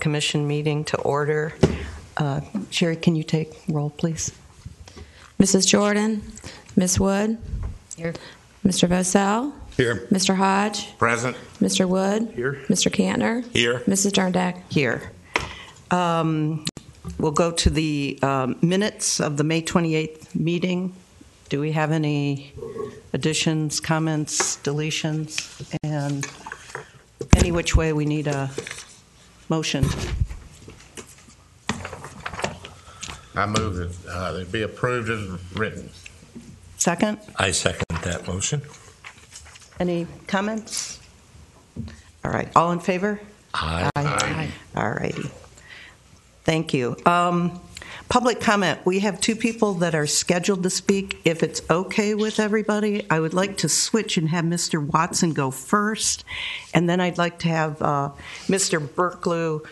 Commission meeting to order. Sherry, can you take roll, please? Mrs. Jordan, Ms. Wood. Here. Mr. Vosell. Here. Mr. Hodge. Present. Mr. Wood. Here. Mr. Cantner. Here. Mrs. Derndak. Here. We'll go to the minutes of the May 28th meeting. Do we have any additions, comments, deletions, and any which way we need a motion? I move that they be approved as written. Second? I second that motion. Any comments? All right. All in favor? Aye. Aye. All righty. Thank you. Public comment. We have two people that are scheduled to speak. If it's okay with everybody, I would like to switch and have Mr. Watson go first, and then I'd like to have Mr. Berklew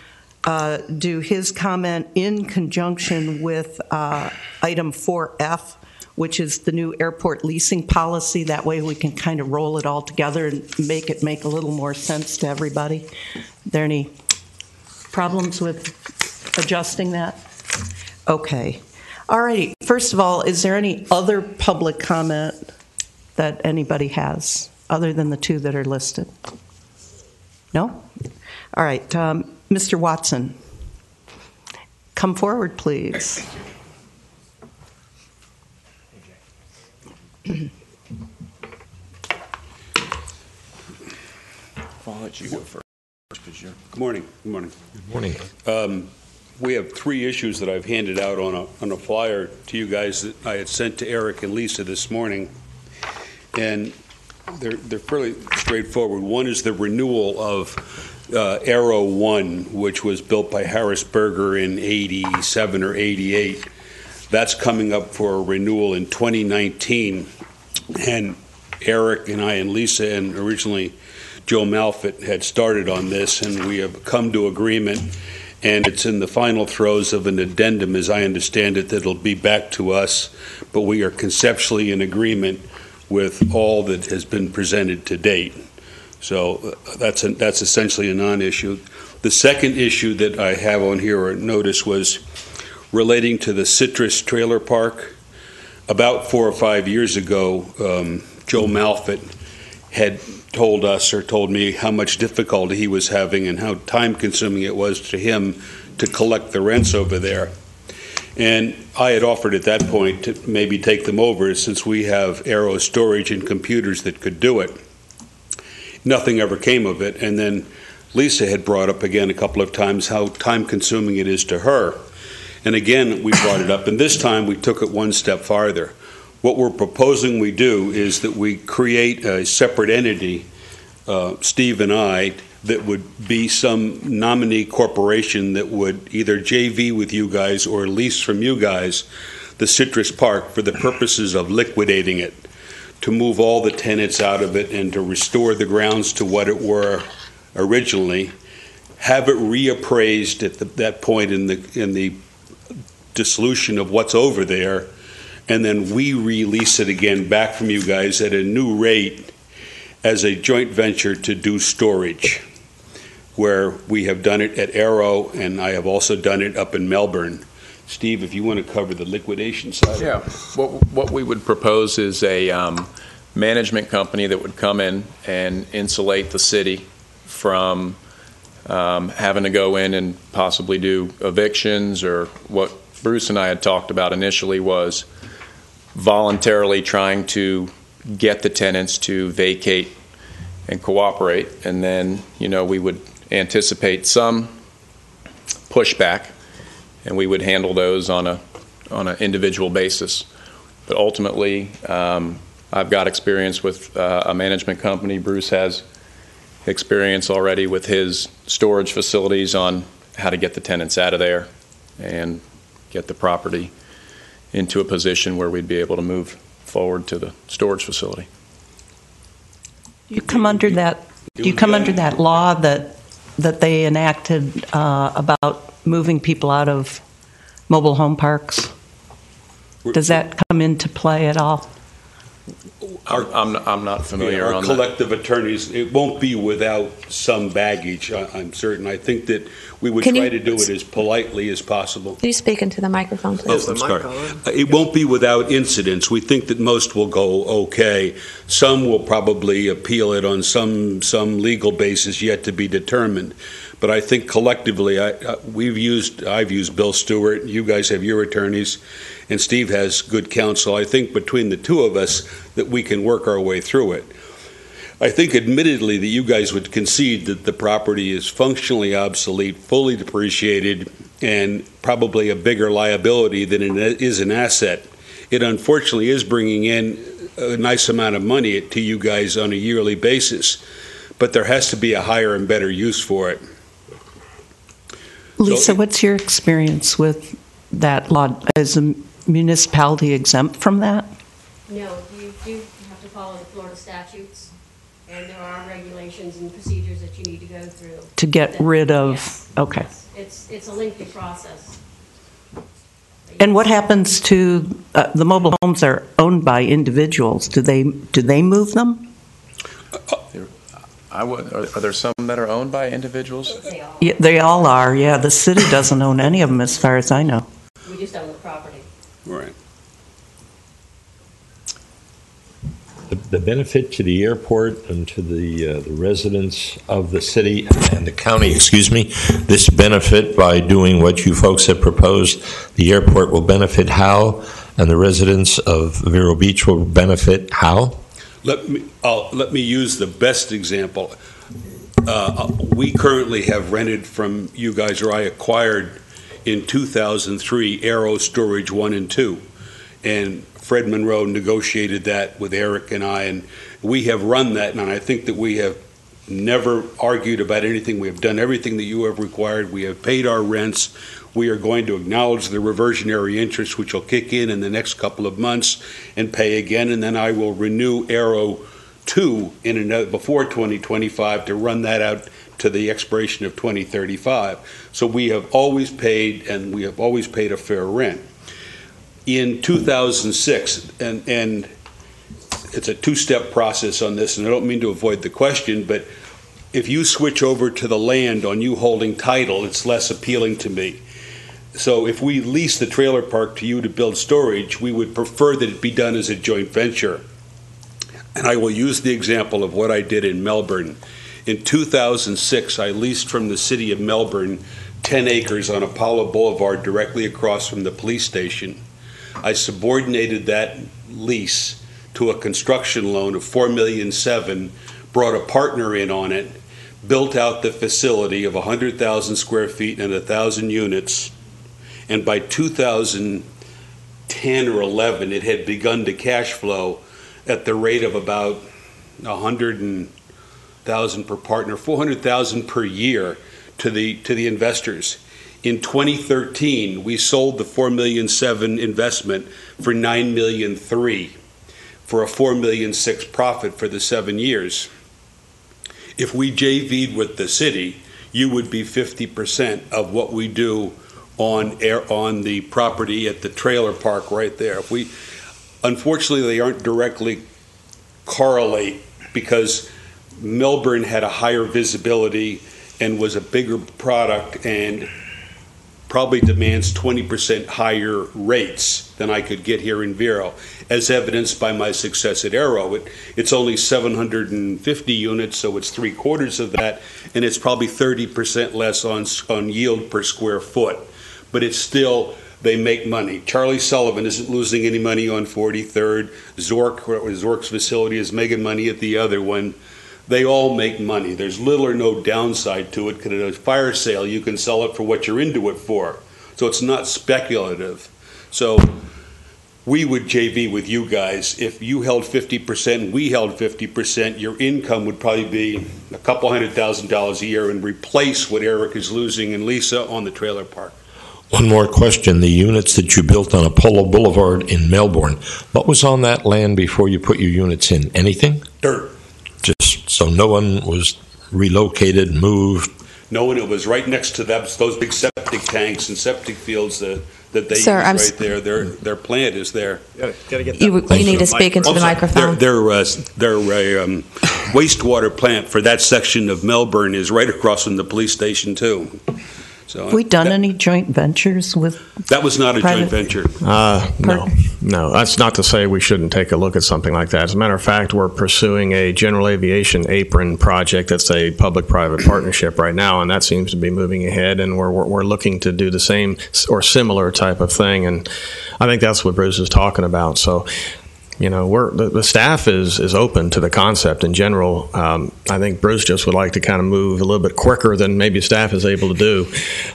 do his comment in conjunction with item 4F, which is the new airport leasing policy. That way we can kind of roll it all together and make it make a little more sense to everybody. Are there any problems with adjusting that? Okay. All righty. First of all, is there any other public comment that anybody has other than the two that are listed? No? All right. Mr. Watson, come forward, please. I'll let you go first. Good morning. Good morning. Good morning. We have three issues that I've handed out on a flyer to you guys that I had sent to Eric and Lisa this morning, and they're fairly straightforward. One is the renewal of Aero 1, which was built by Harrisberger in 87 or 88. That's coming up for renewal in 2019, and Eric and I and Lisa and originally Joe Malfit had started on this, and we have come to agreement, and it's in the final throes of an addendum, as I understand it, that'll be back to us, but we are conceptually in agreement with all that has been presented to date. So that's essentially a non-issue. The second issue that I have on here, or notice, was relating to the Citrus Trailer Park. About 4 or 5 years ago, Joe Malfit had told us, or told me, how much difficulty he was having and how time-consuming it was to him to collect the rents over there. And I had offered at that point to maybe take them over, since we have Aero storage and computers that could do it. Nothing ever came of it, and then Lisa had brought up again a couple of times how time-consuming it is to her. And again, we brought it up, and this time we took it one step farther. What we're proposing we do is that we create a separate entity, Steve and I, that would be some nominee corporation that would either JV with you guys or lease from you guys the Citrus Park for the purposes of liquidating it, to move all the tenants out of it and to restore the grounds to what it were originally, have it reappraised at that point in the dissolution of what's over there, and then we release it again back from you guys at a new rate as a joint venture to do storage, where we have done it at Aero, and I have also done it up in Melbourne. Steve, if you want to cover the liquidation side. Yeah, what we would propose is a management company that would come in and insulate the city from having to go in and possibly do evictions, or what Bruce and I had talked about initially was voluntarily trying to get the tenants to vacate and cooperate, and then we would anticipate some pushback, and we would handle those on an individual basis. But ultimately, I've got experience with a management company. Bruce has experience already with his storage facilities on how to get the tenants out of there and get the property into a position where we'd be able to move forward to the storage facility. You come under that. Do you come under that law that they enacted about moving people out of mobile home parks? Does that come into play at all? I'm not familiar Our on that. collective attorneys, it won't be without some baggage, I'm certain. I think that we would Can try you- to do it as politely as possible. Can you speak into the microphone, please? I'm sorry. It won't be without incidents. We think that most will go okay. Some will probably appeal it on some legal basis yet to be determined. But I think collectively, I've used Bill Stewart, you guys have your attorneys, and Steve has good counsel. I think between the two of us that we can work our way through it. I think admittedly that you guys would concede that the property is functionally obsolete, fully depreciated, and probably a bigger liability than it is an asset. It unfortunately is bringing in a nice amount of money to you guys on a yearly basis, but there has to be a higher and better use for it. Lisa, what's your experience with that law? Is a municipality exempt from that? No, you do have to follow the Florida statutes, and there are regulations and procedures that you need to go through. To get rid of, Yes, okay. yes. It's a lengthy process. And what happens to, the mobile homes are owned by individuals. Do they move them? Are there some that are owned by individuals? They all, Yeah, they all are, yeah. The city doesn't own any of them as far as I know. we just own the property. Right. The benefit to the airport and to the residents of the city and the county, this benefit by doing what you folks have proposed, the airport will benefit how, and the residents of Vero Beach will benefit how? Let me use the best example. We currently have rented from you guys, or I acquired in 2003 Aero Storage 1 and 2, and Fred Monroe negotiated that with Eric and I, and we have run that, and I think that we have never argued about anything. We have done everything that you have required. We have paid our rents. We are going to acknowledge the reversionary interest, which will kick in the next couple of months, and pay again, and then I will renew Aero 2 before 2025 to run that out to the expiration of 2035. So we have always paid, and we have always paid a fair rent. In 2006, and it's a two-step process on this, and I don't mean to avoid the question, but if you switch over to the land on you holding title, it's less appealing to me. So if we lease the trailer park to you to build storage, we would prefer that it be done as a joint venture. And I will use the example of what I did in Melbourne. In 2006, I leased from the city of Melbourne 10 acres on Apollo Boulevard directly across from the police station. I subordinated that lease to a construction loan of $4.7 million, brought a partner in on it, built out the facility of 100,000 square feet and 1,000 units, and by 2010 or 11, it had begun to cash flow at the rate of about 100,000 per partner, 400,000 per year to the investors. In 2013, we sold the $4.7 million investment for $9.3 million for a $4.6 million profit for the 7 years. If we JV'd with the city, you would be 50% of what we do on the property at the trailer park right there. Unfortunately, they aren't directly correlate because Melbourne had a higher visibility and was a bigger product and probably demands 20% higher rates than I could get here in Vero, as evidenced by my success at Aero. It's only 750 units, so it's 3/4 of that, and it's probably 30% less on yield per square foot. But it's still, they make money. Charlie Sullivan isn't losing any money on 43rd. Zork's facility is making money at the other one. They all make money. There's little or no downside to it, because at a fire sale, you can sell it for what you're into it for. So it's not speculative. So we would JV with you guys. If you held 50% and we held 50%, your income would probably be a couple $100,000 a year and replace what Eric is losing and Lisa on the trailer park. One more question. The units that you built on Apollo Boulevard in Melbourne, what was on that land before you put your units in? Anything? Dirt. Just so no one was relocated, moved? No, and it was right next to those big septic tanks and septic fields. The that they Sir, use right there. Their plant is there. You need to speak into the microphone. Their wastewater plant for that section of Melbourne is right across from the police station too. So Have we done any joint ventures with? that was not a private- joint venture. No, that's not to say we shouldn't take a look at something like that. As a matter of fact, we're pursuing a general aviation apron project that's a public-private partnership right now, and that seems to be moving ahead, and we're looking to do the same or similar type of thing, and I think that's what Bruce is talking about. So, you know, the staff is open to the concept in general. I think Bruce just would like to kind of move a little bit quicker than maybe staff is able to do,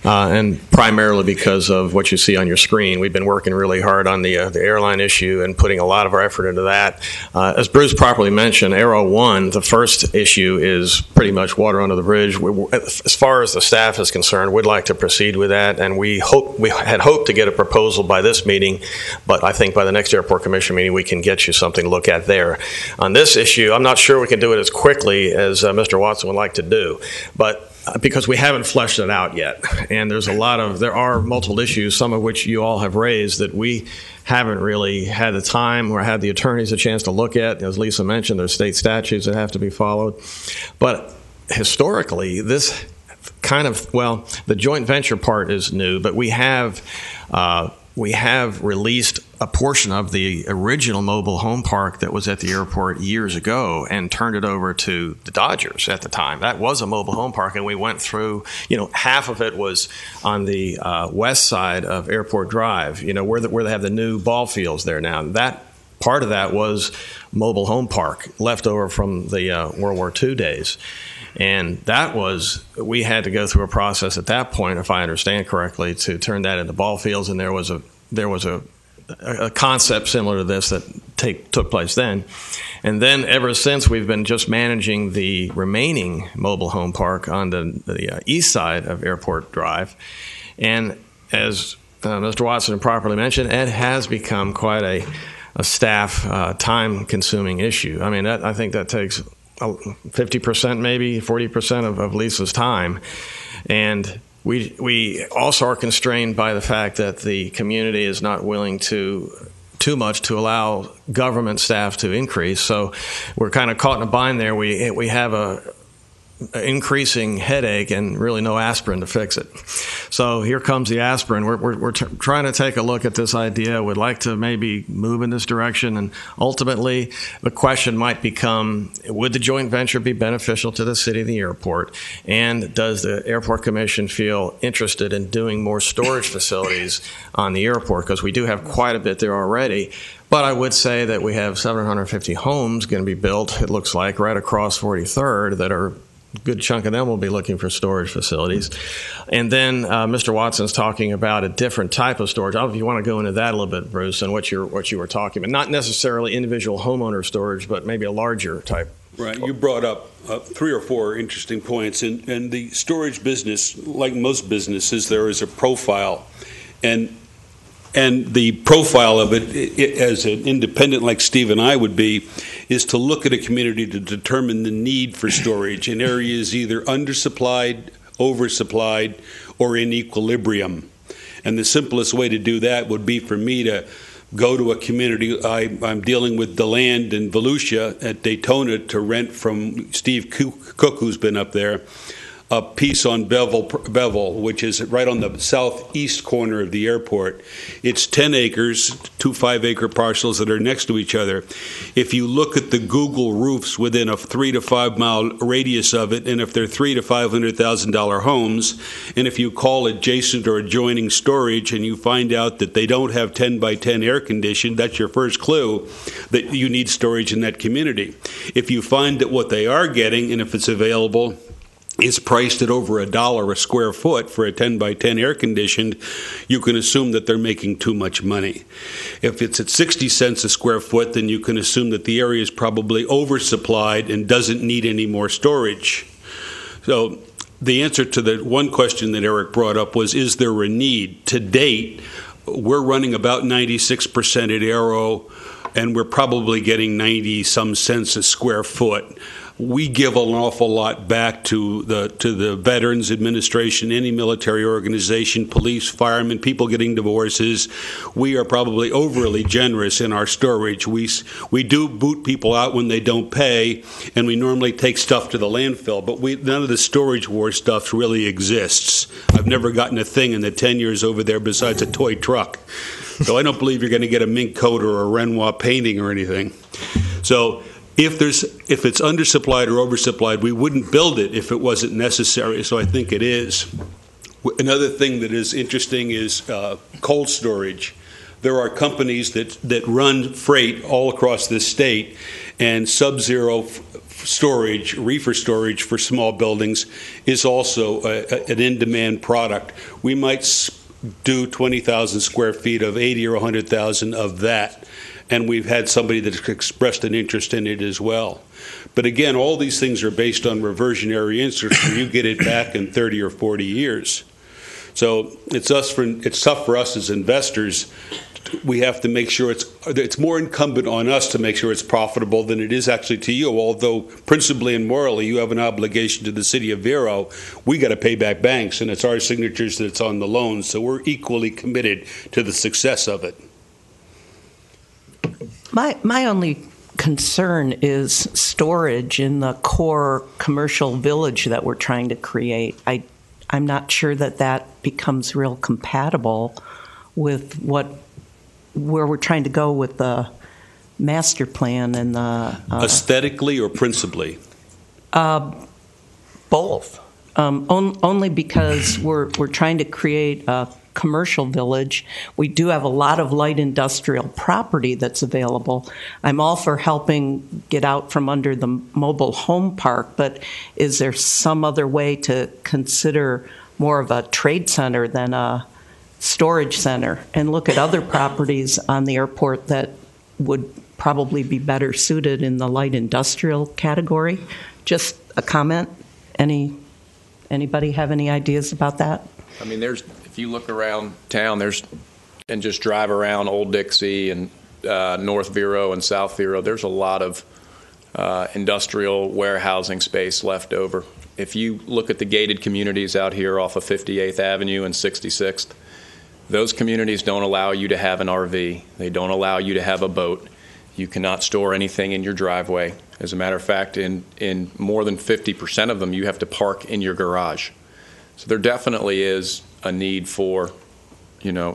and primarily because of what you see on your screen. We've been working really hard on the airline issue and putting a lot of our effort into that. As Bruce properly mentioned, Aero 1, the first issue is pretty much water under the bridge. As far as the staff is concerned, we'd like to proceed with that, and we had hoped to get a proposal by this meeting, but I think by the next Airport Commission meeting we can get you something to look at there. On this issue, I'm not sure we can do it as quickly as Mr. Watson would like to do, but because we haven't fleshed it out yet, and there are multiple issues, some of which you all have raised that we haven't really had the time or had the attorneys a chance to look at. As Lisa mentioned, there's state statutes that have to be followed, but historically, this kind of, the joint venture part is new, but we have released a portion of the original mobile home park that was at the airport years ago and turned it over to the Dodgers at the time. That was a mobile home park, and we went through, half of it was on the west side of Airport Drive, where they have the new ball fields there now. That part of that was mobile home park, left over from the World War II days. And we had to go through a process at that point, if I understand correctly, to turn that into ball fields. And there was a concept similar to this that took place then. And then ever since, we've been just managing the remaining mobile home park on the east side of Airport Drive. And as Mr. Watson properly mentioned, it has become quite a staff time-consuming issue. I mean, I think that takes 50%, maybe 40% of Lisa's time, and we also are constrained by the fact that the community is not willing too much to allow government staff to increase. So we're kind of caught in a bind there. We have an increasing headache and really no aspirin to fix it. So here comes the aspirin. We're trying to take a look at this idea. We'd like to maybe move in this direction, and ultimately the question might become, would the joint venture be beneficial to the city and the airport, and does the Airport Commission feel interested in doing more storage facilities on the airport, because we do have quite a bit there already. But I would say that we have 750 homes going to be built, it looks like, right across 43rd that are a good chunk of them will be looking for storage facilities. And then Mr. Watson's talking about a different type of storage. I don't know if you want to go into that a little bit, Bruce, and what you were talking about. Not necessarily individual homeowner storage, but maybe a larger type. Right. You brought up 3 or 4 interesting points. And the storage business, like most businesses, there is a profile. And the profile of it, as an independent like Steve and I would be, is to look at a community to determine the need for storage in areas either undersupplied, oversupplied, or in equilibrium. And the simplest way to do that would be for me to go to a community. I'm dealing with the land in Volusia at Daytona to rent from Steve Cook, who's been up there, a piece on Bevel, which is right on the southeast corner of the airport. It's 10 acres, 2 5-acre parcels that are next to each other. If you look at the Google roofs within a 3 to 5 mile radius of it, and if they're $300,000 to $500,000 homes, and if you call adjacent or adjoining storage and you find out that they don't have 10 by 10 air conditioned, that's your first clue that you need storage in that community. If you find that what they are getting, and if it's available, is priced at over $1 a square foot for a 10 by 10 air conditioned, you can assume that they're making too much money. If it's at 60 cents a square foot, then you can assume that the area is probably oversupplied and doesn't need any more storage. So the answer to the one question that Eric brought up was, is there a need? To date, we're running about 96% at Aero, and we're probably getting 90 some cents a square foot. we give an awful lot back to the Veterans Administration, any military organization, police, firemen, people getting divorces. We are probably overly generous in our storage. We do boot people out when they don't pay, and we normally take stuff to the landfill, but none of the storage war stuff really exists. I've never gotten a thing in the 10 years over there besides a toy truck. So I don't believe you're going to get a mink coat or a Renoir painting or anything. So if it's undersupplied or oversupplied, we wouldn't build it if it wasn't necessary. So I think it is. Another thing that is interesting is cold storage. There are companies that run freight all across the state, and sub-zero storage, reefer storage for small buildings is also an in-demand product. We might do 20,000 square feet of 80 or 100,000 of that. And we've had somebody that's expressed an interest in it as well. But again, all these things are based on reversionary interest, where you get it back in 30 or 40 years. So it's tough for us as investors. We have to make sure it's more incumbent on us to make sure it's profitable than it is actually to you. Although principally and morally, you have an obligation to the city of Vero. We got to pay back banks, and it's our signatures that's on the loans. So we're equally committed to the success of it. My only concern is storage in the core commercial village that we're trying to create. I'm not sure that becomes real compatible with where we're trying to go with the master plan and the aesthetically or principally? Both. Only because we're trying to create a commercial village. We do have a lot of light industrial property that's available. I'm all for helping get out from under the mobile home park, but is there some other way to consider more of a trade center than a storage center, and look at other properties on the airport that would probably be better suited in the light industrial category? Just a comment. Anybody have any ideas about that? I mean, if you look around town, and just drive around Old Dixie and North Vero and South Vero, there's a lot of industrial warehousing space left over. If you look at the gated communities out here off of 58th Avenue and 66th, those communities don't allow you to have an RV. They don't allow you to have a boat. You cannot store anything in your driveway. As a matter of fact, in more than 50% of them, you have to park in your garage. So there definitely is a need for,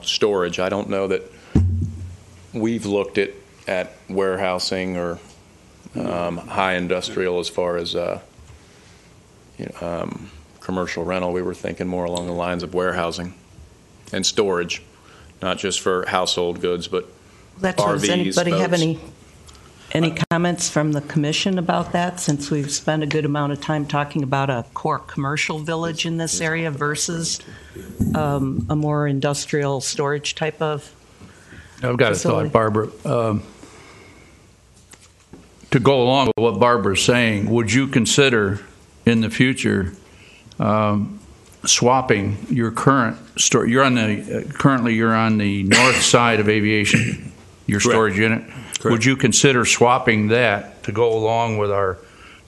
storage. I don't know that we've looked at warehousing or high industrial as far as commercial rental. We were thinking more along the lines of warehousing and storage, not just for household goods, but RVs, does anybody boats. Have any comments from the commission about that, since we've spent a good amount of time talking about a core commercial village in this area versus a more industrial storage type of I've got facility? a thought, Barbara. To go along with what Barbara's saying, would you consider in the future swapping your current store? Currently you're on the north side of aviation, your Correct. storage unit. Correct. Would you consider swapping that to go along with our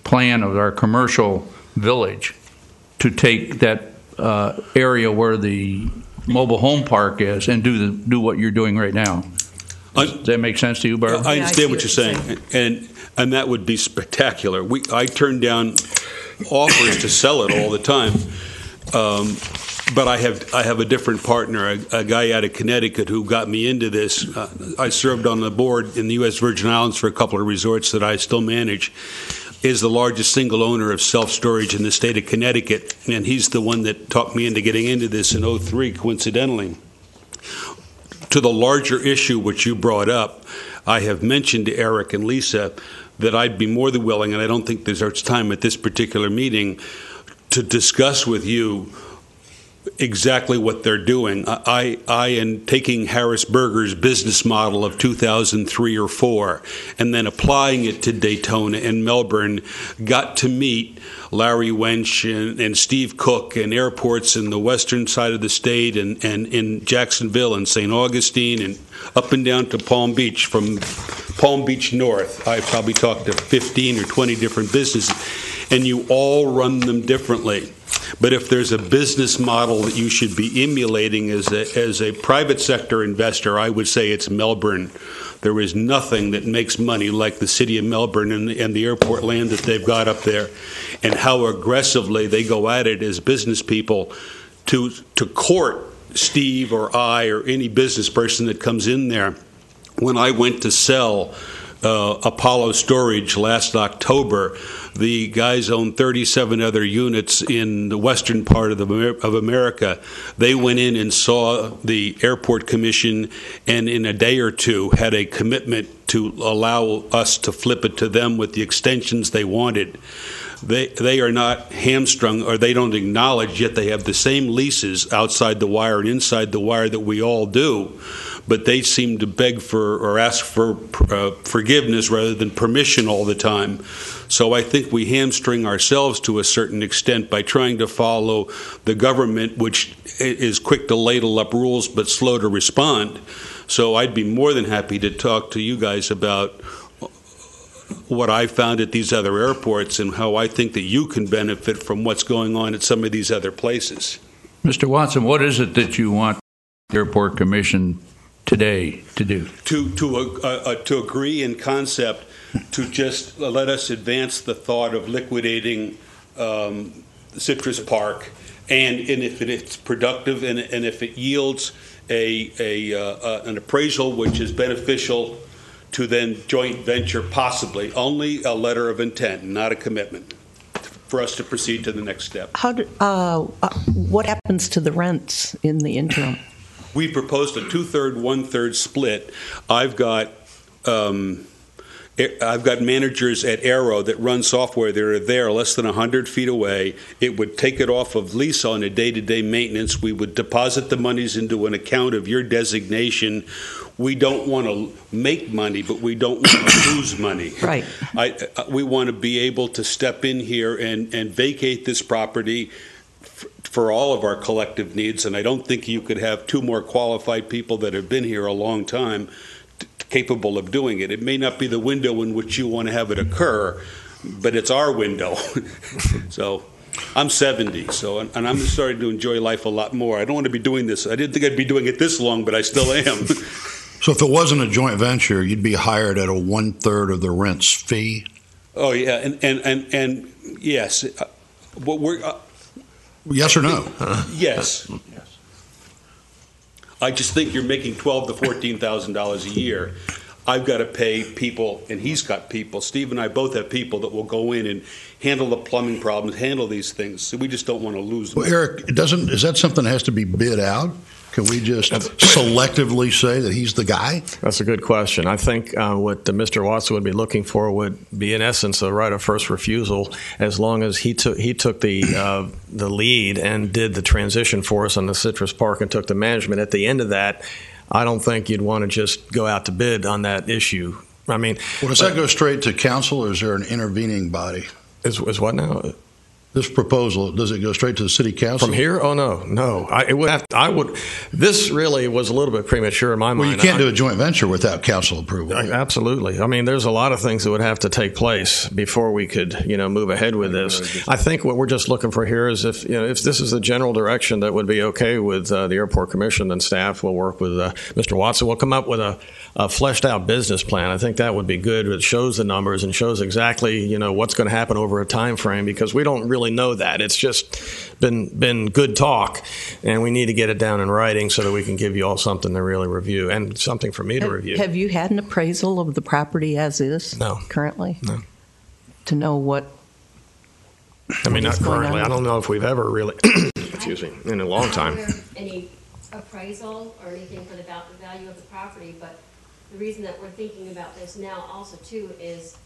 plan of our commercial village to take that area where the mobile home park is and do what you're doing right now? Does that make sense to you, Barbara? I understand what you're saying, and that would be spectacular. I turn down offers to sell it all the time, but I have a different partner, a guy out of Connecticut who got me into this. I served on the board in the U.S. Virgin Islands for a couple of resorts that I still manage. Is the largest single owner of self-storage in the state of Connecticut, and he's the one that talked me into getting into this in 2003, coincidentally. To the larger issue which you brought up, I have mentioned to Eric and Lisa that I'd be more than willing, and I don't think there's time at this particular meeting, to discuss with you exactly what they're doing. I am taking Harrisburger's business model of 2003 or 4 and then applying it to Daytona and Melbourne. Got to meet Larry Wench and Steve Cook and airports in the western side of the state and in Jacksonville and St. Augustine and up and down to Palm Beach, from Palm Beach North, I've probably talked to 15 or 20 different businesses, and you all run them differently. But if there's a business model that you should be emulating as a private sector investor, I would say it's Melbourne. There is nothing that makes money like the city of Melbourne and the airport land that they've got up there, and how aggressively they go at it as business people to court Steve or I or any business person that comes in there. When I went to sell Apollo Storage last October, the guys own 37 other units in the western part of America. They went in and saw the airport commission, and in a day or two had a commitment to allow us to flip it to them with the extensions they wanted. They are not hamstrung, or they don't acknowledge, yet they have the same leases outside the wire and inside the wire that we all do. But they seem to beg for or ask for forgiveness rather than permission all the time. So I think we hamstring ourselves to a certain extent by trying to follow the government, which is quick to ladle up rules but slow to respond. So I'd be more than happy to talk to you guys about what I found at these other airports and how I think that you can benefit from what's going on at some of these other places. Mr. Watson, what is it that you want the Airport Commission today to do? To agree in concept to just let us advance the thought of liquidating Citrus Park, and if it's productive and if it yields an appraisal which is beneficial to then joint venture, possibly only a letter of intent, not a commitment, for us to proceed to the next step. What happens to the rents in the interim? We proposed a 2/3, 1/3 split. I've got managers at Aero that run software that are there less than 100 feet away. It would take it off of lease on a day-to-day maintenance. We would deposit the monies into an account of your designation. We don't want to make money, but we don't want to lose money. Right. We want to be able to step in here and vacate this property for all of our collective needs, and I don't think you could have two more qualified people that have been here a long time capable of doing it. It may not be the window in which you want to have it occur, but it's our window. So I'm 70, and I'm starting to enjoy life a lot more. I don't want to be doing this. I didn't think I'd be doing it this long, but I still am. So if it wasn't a joint venture, you'd be hired at a 1/3 of the rent's fee? Oh, yeah, and yes. What we're... yes or no? Yes. I just think you're making $12,000 to $14,000 a year. I've got to pay people, and he's got people. Steve and I both have people that will go in and handle the plumbing problems, handle these things. So we just don't want to lose them. Well, Eric, is that something that has to be bid out? Can we just selectively say that he's the guy? That's a good question. I think what Mr. Watson would be looking for would be, in essence, a right of first refusal, as long as he took the lead and did the transition for us on the Citrus Park and took the management. At the end of that, I don't think you'd want to just go out to bid on that issue. I mean, well, does that go straight to council, or is there an intervening body? Is what now? This proposal, does it go straight to the city council? From here? Oh, no. This really was a little bit premature in my mind. Well, you can't do a joint venture without council approval. Absolutely. I mean, there's a lot of things that would have to take place before we could, move ahead with this. I think what we're just looking for here is if this is the general direction that would be okay with the Airport Commission, then staff will work with Mr. Watson. We'll come up with a fleshed out business plan. I think that would be good. It shows the numbers and shows exactly, what's going to happen over a time frame, because we don't really know that. It's just been good talk, and we need to get it down in writing so that we can give you all something to really review and something for me to review. Have you had an appraisal of the property as is? No. Currently? No. To know what? I mean, not currently. I don't know if we've ever really, excuse me, in a long time. Any appraisal or anything for the value of the property, but the reason that we're thinking about this now also too is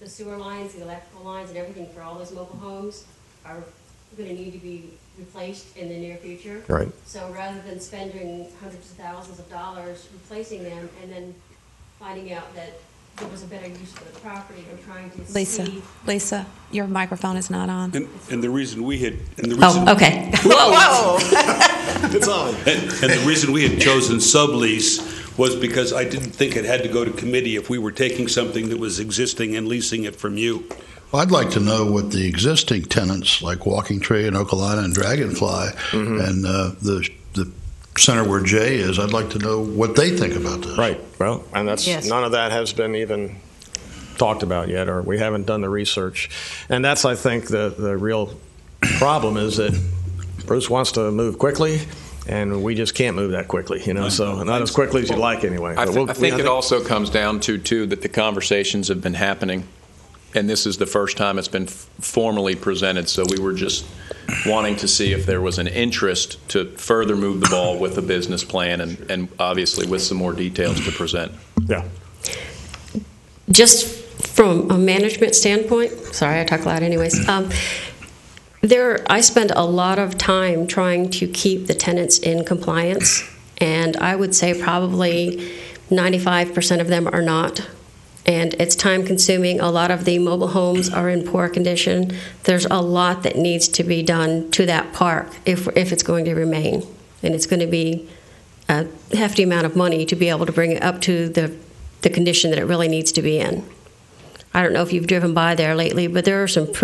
the sewer lines, the electrical lines, and everything for all those mobile homes are going to need to be replaced in the near future. Right. So rather than spending hundreds of thousands of dollars replacing them and then finding out that there was a better use for the property, we're trying to see. Lisa, your microphone is not on. And the reason we had... okay. Whoa! It's on. And the reason we had chosen sublease was because I didn't think it had to go to committee if we were taking something that was existing and leasing it from you. Well, I'd like to know what the existing tenants like Walking Tree and Okalana and Dragonfly and the center where Jay is, I'd like to know what they think about this. Right. Well, and that's none of that has been even talked about yet, or we haven't done the research. And that's, I think, the real problem is that Bruce wants to move quickly, and we just can't move that quickly, so not as quickly as you'd like anyway. I think it also comes down to, too, that the conversations have been happening, and this is the first time it's been formally presented, so we were just wanting to see if there was an interest to further move the ball with a business plan and obviously with some more details to present. Yeah. Just from a management standpoint, sorry, I talk loud anyways, I spend a lot of time trying to keep the tenants in compliance, and I would say probably 95% of them are not. And it's time consuming. A lot of the mobile homes are in poor condition. There's a lot that needs to be done to that park if it's going to remain. And it's going to be a hefty amount of money to be able to bring it up to the condition that it really needs to be in. I don't know if you've driven by there lately, but there are some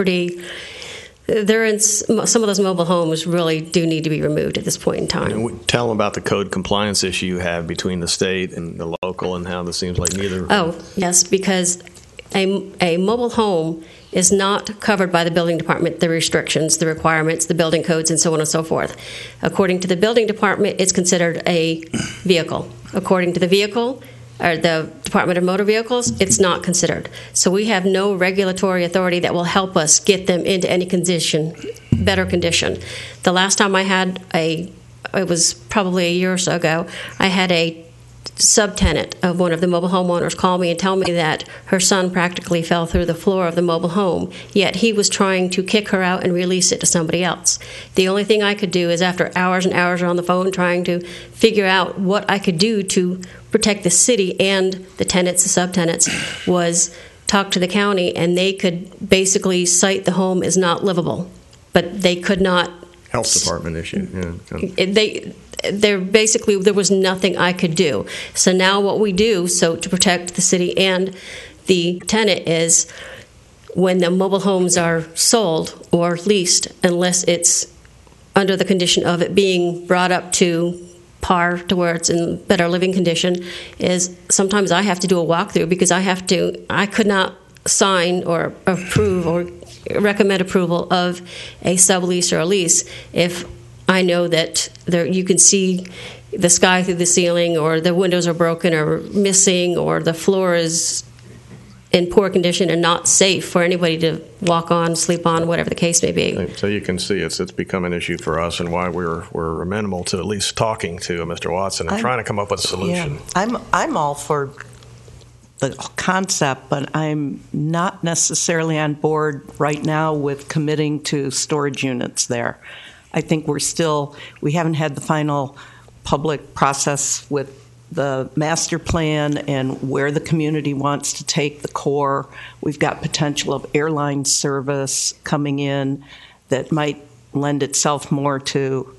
some of those mobile homes really do need to be removed at this point in time. And tell them about the code compliance issue you have between the state and the local, and how this seems like neither. Oh, yes, because a mobile home is not covered by the building department, the restrictions, the requirements, the building codes, and so on and so forth. According to the building department, it's considered a vehicle. According to the vehicle, or the Department of Motor Vehicles, it's not considered. So we have no regulatory authority that will help us get them into any better condition. The last time it was probably a year or so ago, I had a subtenant of one of the mobile homeowners call me and tell me that her son practically fell through the floor of the mobile home, yet he was trying to kick her out and release it to somebody else. The only thing I could do is, after hours and hours on the phone trying to figure out what I could do to protect the city and the tenants, the subtenants, was talk to the county, and they could basically cite the home as not livable, but they could not. Health department issue. Yeah. There was nothing I could do. So now what we do, to protect the city and the tenant, is when the mobile homes are sold or leased, unless it's under the condition of it being brought up to par to where it's in better living condition, is sometimes I have to do a walkthrough because I could not sign or approve or recommend approval of a sublease or a lease if I know that you can see the sky through the ceiling, or the windows are broken or missing, or the floor is in poor condition and not safe for anybody to walk on, sleep on, whatever the case may be. So you can see it's become an issue for us, and why we're amenable to at least talking to Mr. Watson and trying to come up with a solution. Yeah, I'm all for the concept, but I'm not necessarily on board right now with committing to storage units there. I think we haven't had the final public process with the master plan and where the community wants to take the core. We've got potential of airline service coming in that might lend itself more to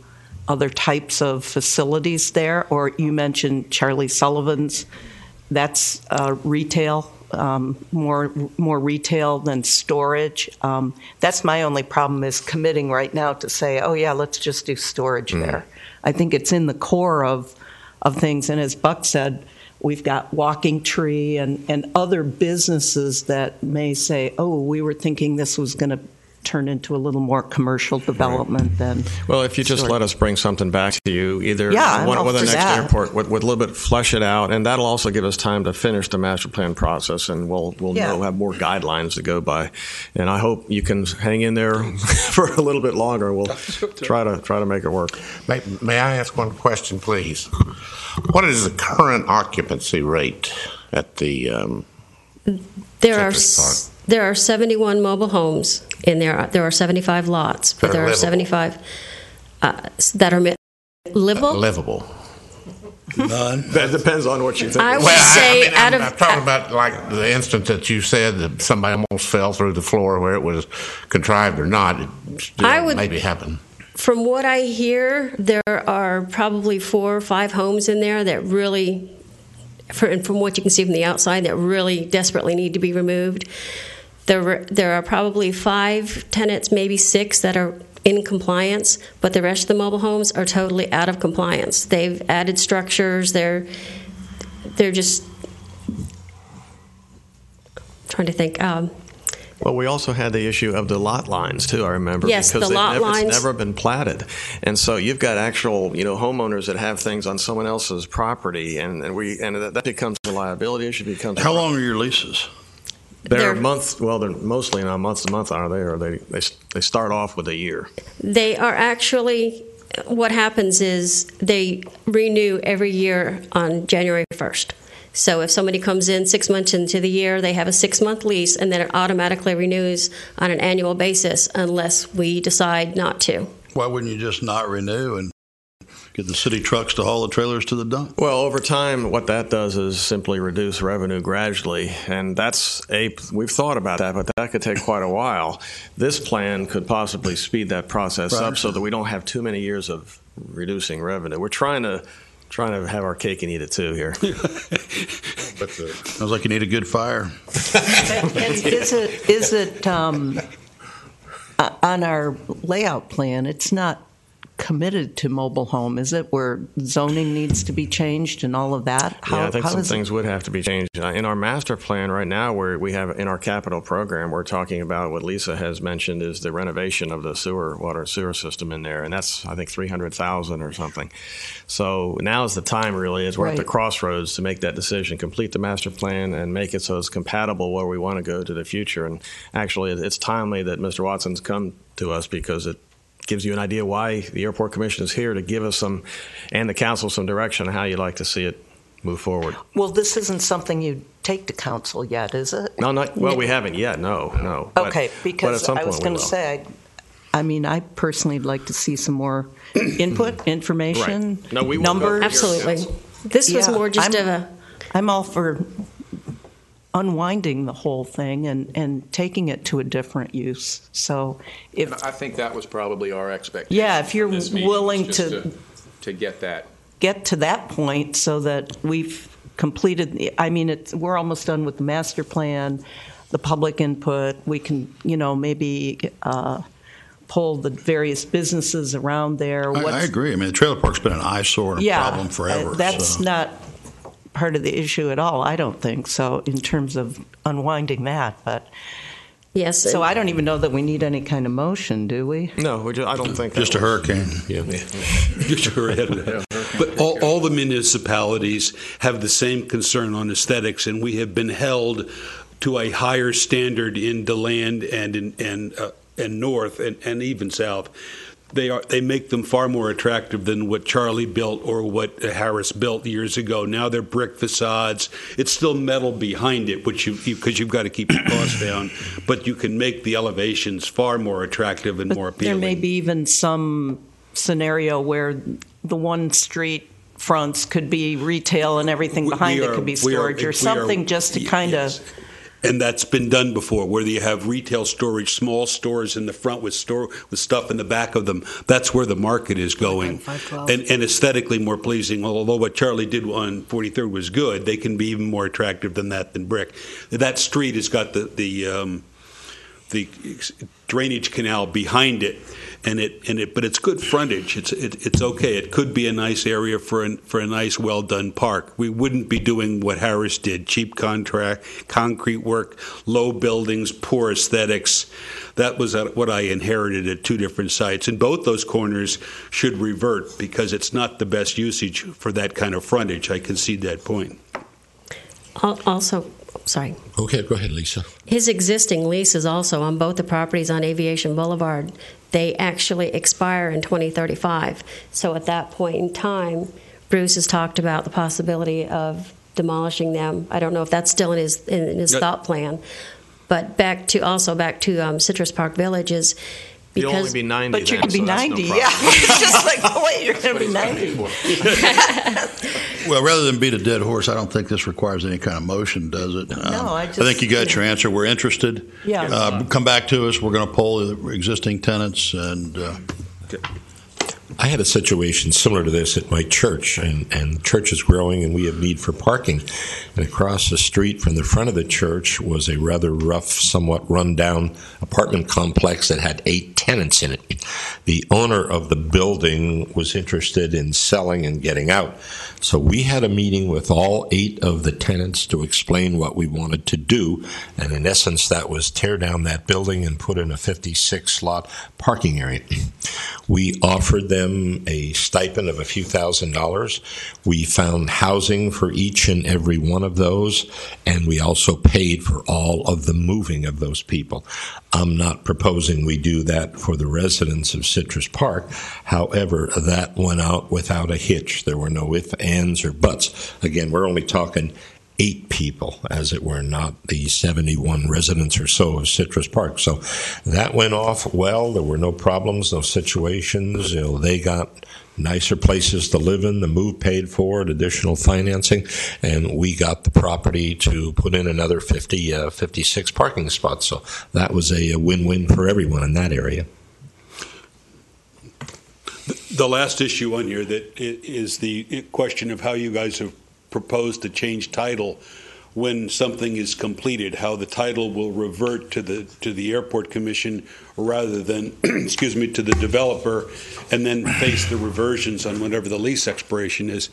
other types of facilities there. Or you mentioned Charlie Sullivan's. That's retail, more retail than storage. That's my only problem, is committing right now to say, oh yeah, let's just do storage there. I think it's in the core of things. And as Buck said, we've got Walking Tree and other businesses that may say, oh, we were thinking this was going to turn into a little more commercial development than. Well, if you just let us bring something back to you, either with the next airport, with a little bit, flesh it out, and that'll also give us time to finish the master plan process, and we'll have more guidelines to go by. And I hope you can hang in there for a little bit longer. We'll try to make it work. May I ask one question, please? What is the current occupancy rate at the There are 71 mobile homes in there. There are 75 lots, but there are 75 that are livable. Livable. None. That depends on what you think. I would say I'm talking about like the instance that you said that somebody almost fell through the floor, where it was contrived or not. It still maybe happened. From what I hear, there are probably 4 or 5 homes in there that really and from what you can see from the outside, that really desperately need to be removed. There are probably 5 tenants, maybe 6, that are in compliance, but the rest of the mobile homes are totally out of compliance. They've added structures. They're just trying to think. Well, we also had the issue of the lot lines too. I remember, Yes, because the lot lines. It's never been platted, and so you've got actual homeowners that have things on someone else's property, and that becomes a liability issue. How long are your leases? They're months. Well, they're mostly not month to month, are they? Or they start off with a year. They are actually. What happens is they renew every year on January 1st. So if somebody comes in 6 months into the year, they have a 6-month lease, and then it automatically renews on an annual basis unless we decide not to. Why wouldn't you just not renew and get the city trucks to haul the trailers to the dump? Well, over time, what that does is simply reduce revenue gradually, and we've thought about that, but that could take quite a while. This plan could possibly speed that process up so that we don't have too many years of reducing revenue. We're trying to have our cake and eat it too here. Sounds like you need a good fire. Is it on our layout plan? It's not committed to mobile home, is it? Where zoning needs to be changed and all of that? I think some things would have to be changed. In our master plan right now, where we have in our capital program, we're talking about what Lisa has mentioned is the renovation of the water and sewer system in there, and that's I think $300,000 or something. So now's the time really, as we're at the crossroads to make that decision, complete the master plan and make it so it's compatible where we want to go to the future. And actually, it's timely that Mr. Watson's come to us because it gives you an idea why the Airport Commission is here to give us and the council some direction on how you'd like to see it move forward. Well, this isn't something you take to council yet, is it? No, we haven't yet. No. Okay, because but I was going to say, I personally would like to see some more input, information, right. No, we numbers. Absolutely. This was more just I'm all for unwinding the whole thing and taking it to a different use. So I think that was probably our expectation. Yeah, if you're willing to get to that point so that we've completed, we're almost done with the master plan, the public input. We can, maybe pull the various businesses around there. I agree. The trailer park's been an eyesore and a problem forever. That's not part of the issue at all, I don't think so, in terms of unwinding that. But yes, so I don't even know that we need any kind of motion, do we? No, I don't think just a hurricane. Yeah, just a hurricane. But all the municipalities have the same concern on aesthetics, and we have been held to a higher standard in DeLand and north and even south. They make them far more attractive than what Charlie built or what Harris built years ago. Now they're brick facades. It's still metal behind it, which because you've got to keep the cost down. But you can make the elevations far more attractive and more appealing. There may be even some scenario where the one street fronts could be retail and everything behind it could be storage or something, just to kind of. And that's been done before, where you have retail storage, small stores in the front with stuff in the back of them. That's where the market is going, and aesthetically more pleasing. Although what Charlie did on 43rd was good, they can be even more attractive than brick. That street has got the drainage canal behind it, but it's good frontage. It's okay. It could be a nice area for a nice, well done park. We wouldn't be doing what Harris did: cheap concrete work, low buildings, poor aesthetics. That was what I inherited at 2 different sites, and both those corners should revert because it's not the best usage for that kind of frontage. I concede that point. Also. Sorry. Okay, go ahead, Lisa. His existing leases also on both the properties on Aviation Boulevard, they actually expire in 2035. So at that point in time, Bruce has talked about the possibility of demolishing them. I don't know if that's still in his thought plan. But back to Citrus Park Villages. You'll only be 90. But you could be 90, yeah. It's just like, oh, wait, you're going to be 90. Well, rather than beat a dead horse, I don't think this requires any kind of motion, does it? No, I think you got your answer. We're interested. Yeah. Come back to us. We're going to poll the existing tenants and I had a situation similar to this at my church, and the church is growing, and we have need for parking. And across the street from the front of the church was a rather rough, somewhat run-down apartment complex that had 8 tenants in it. The owner of the building was interested in selling and getting out. So we had a meeting with all 8 of the tenants to explain what we wanted to do, and in essence, that was tear down that building and put in a 56-slot parking area. We offered them a stipend of a few $1,000s. We found housing for each and every one of those, and we also paid for all of the moving of those people. I'm not proposing we do that for the residents of Citrus Park. However, that went out without a hitch. There were no ifs, ands, or buts. Again, we're only talking 8 people, as it were, not the 71 residents or so of Citrus Park. So that went off well. There were no problems, no situations. They got nicer places to live in, the move paid for it, additional financing, and we got the property to put in another 56 parking spots. So that was a win-win for everyone in that area. The last issue on here that is the question of how you guys have proposed to change title when something is completed, how the title will revert to the airport commission rather than, excuse me, to the developer, and then face the reversions on whatever the lease expiration is.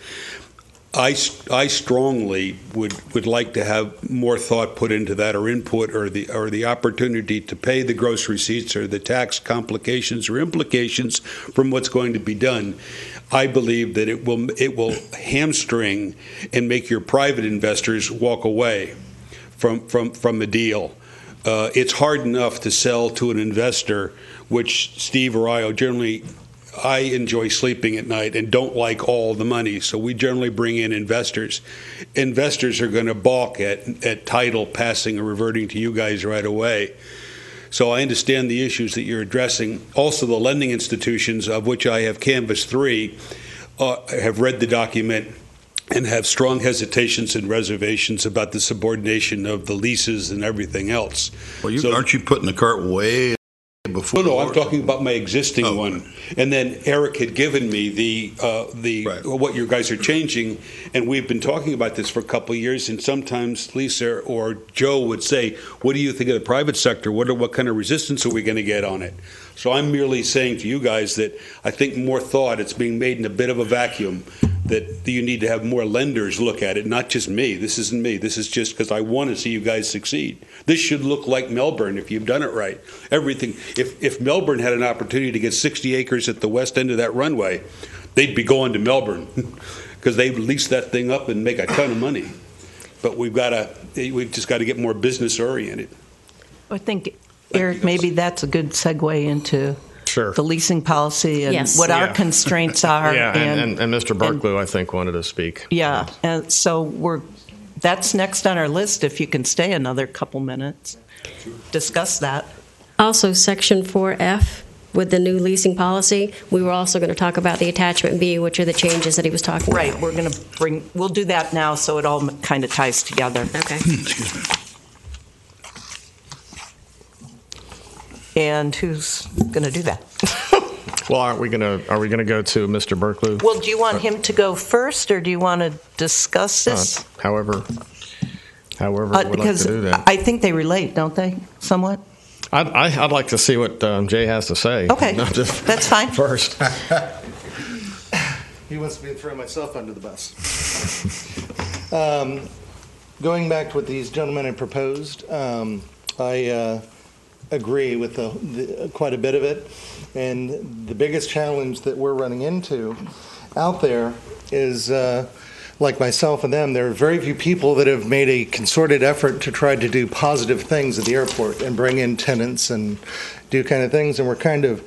I strongly would like to have more thought put into that, or input, or the opportunity to pay the gross receipts or the tax complications or implications from what's going to be done. I believe that it will hamstring and make your private investors walk away from the deal. It's hard enough to sell to an investor, which Steve or I enjoy sleeping at night and don't like all the money, so we generally bring in investors. Investors are going to balk at title passing or reverting to you guys right away. So I understand the issues that you're addressing. Also, the lending institutions, of which I have canvassed 3, have read the document and have strong hesitations and reservations about the subordination of the leases and everything else. Well, aren't you putting the cart way before? No, I'm talking about my existing one. And then Eric had given me Right. what you guys are changing, and we've been talking about this for a couple of years. And sometimes Lisa or Joe would say, "What do you think of the private sector? What kind of resistance are we going to get on it?" So I'm merely saying to you guys that I think more thought. It's being made in a bit of a vacuum. That you need to have more lenders look at it, not just me. This isn't me. This is just because I want to see you guys succeed. This should look like Melbourne if you've done it right. Everything. If Melbourne had an opportunity to get 60 acres at the west end of that runway, they'd be going to Melbourne because they lease that thing up and make a ton of money. But we've just got to get more business oriented. I think, Eric, maybe that's a good segue into Sure. the leasing policy and Yes. what our constraints are. Yeah, and Mr. Barklew, I think, wanted to speak. Yeah, and so that's next on our list. If you can stay another couple minutes, discuss that. Also, Section 4F with the new leasing policy, we were also going to talk about the attachment B, which are the changes that he was talking Right, about. we're going to we'll do that now so it all kind of ties together. Okay. Excuse me. And who's going to do that? Well, are we gonna go to Mr. Barklew? Well, do you want him to go first, or do you want to discuss this? However we would like Because to do that. I think they relate, don't they, somewhat? I'd like to see what Jay has to say. Okay, Not just that's fine. First. He wants me to throw myself under the bus. Going back to what these gentlemen had proposed, I agree with quite a bit of it. And the biggest challenge that we're running into out there is, like myself and them, there are very few people that have made a concerted effort to try to do positive things at the airport and bring in tenants and do kind of things. And we're kind of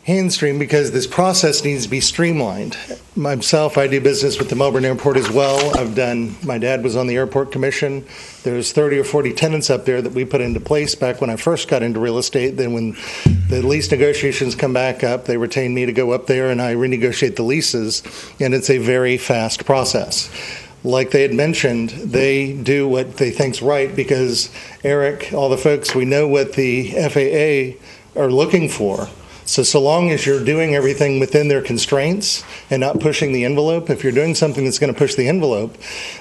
hamstring because this process needs to be streamlined. Myself, I do business with the Melbourne Airport as well. My dad was on the airport commission. There's 30 or 40 tenants up there that we put into place back when I first got into real estate. Then when the lease negotiations come back up, they retain me to go up there and I renegotiate the leases, and it's a very fast process. Like they had mentioned, they do what they think's right because Eric, all the folks, we know what the FAA are looking for. So long as you're doing everything within their constraints and not pushing the envelope, if you're doing something that's going to push the envelope,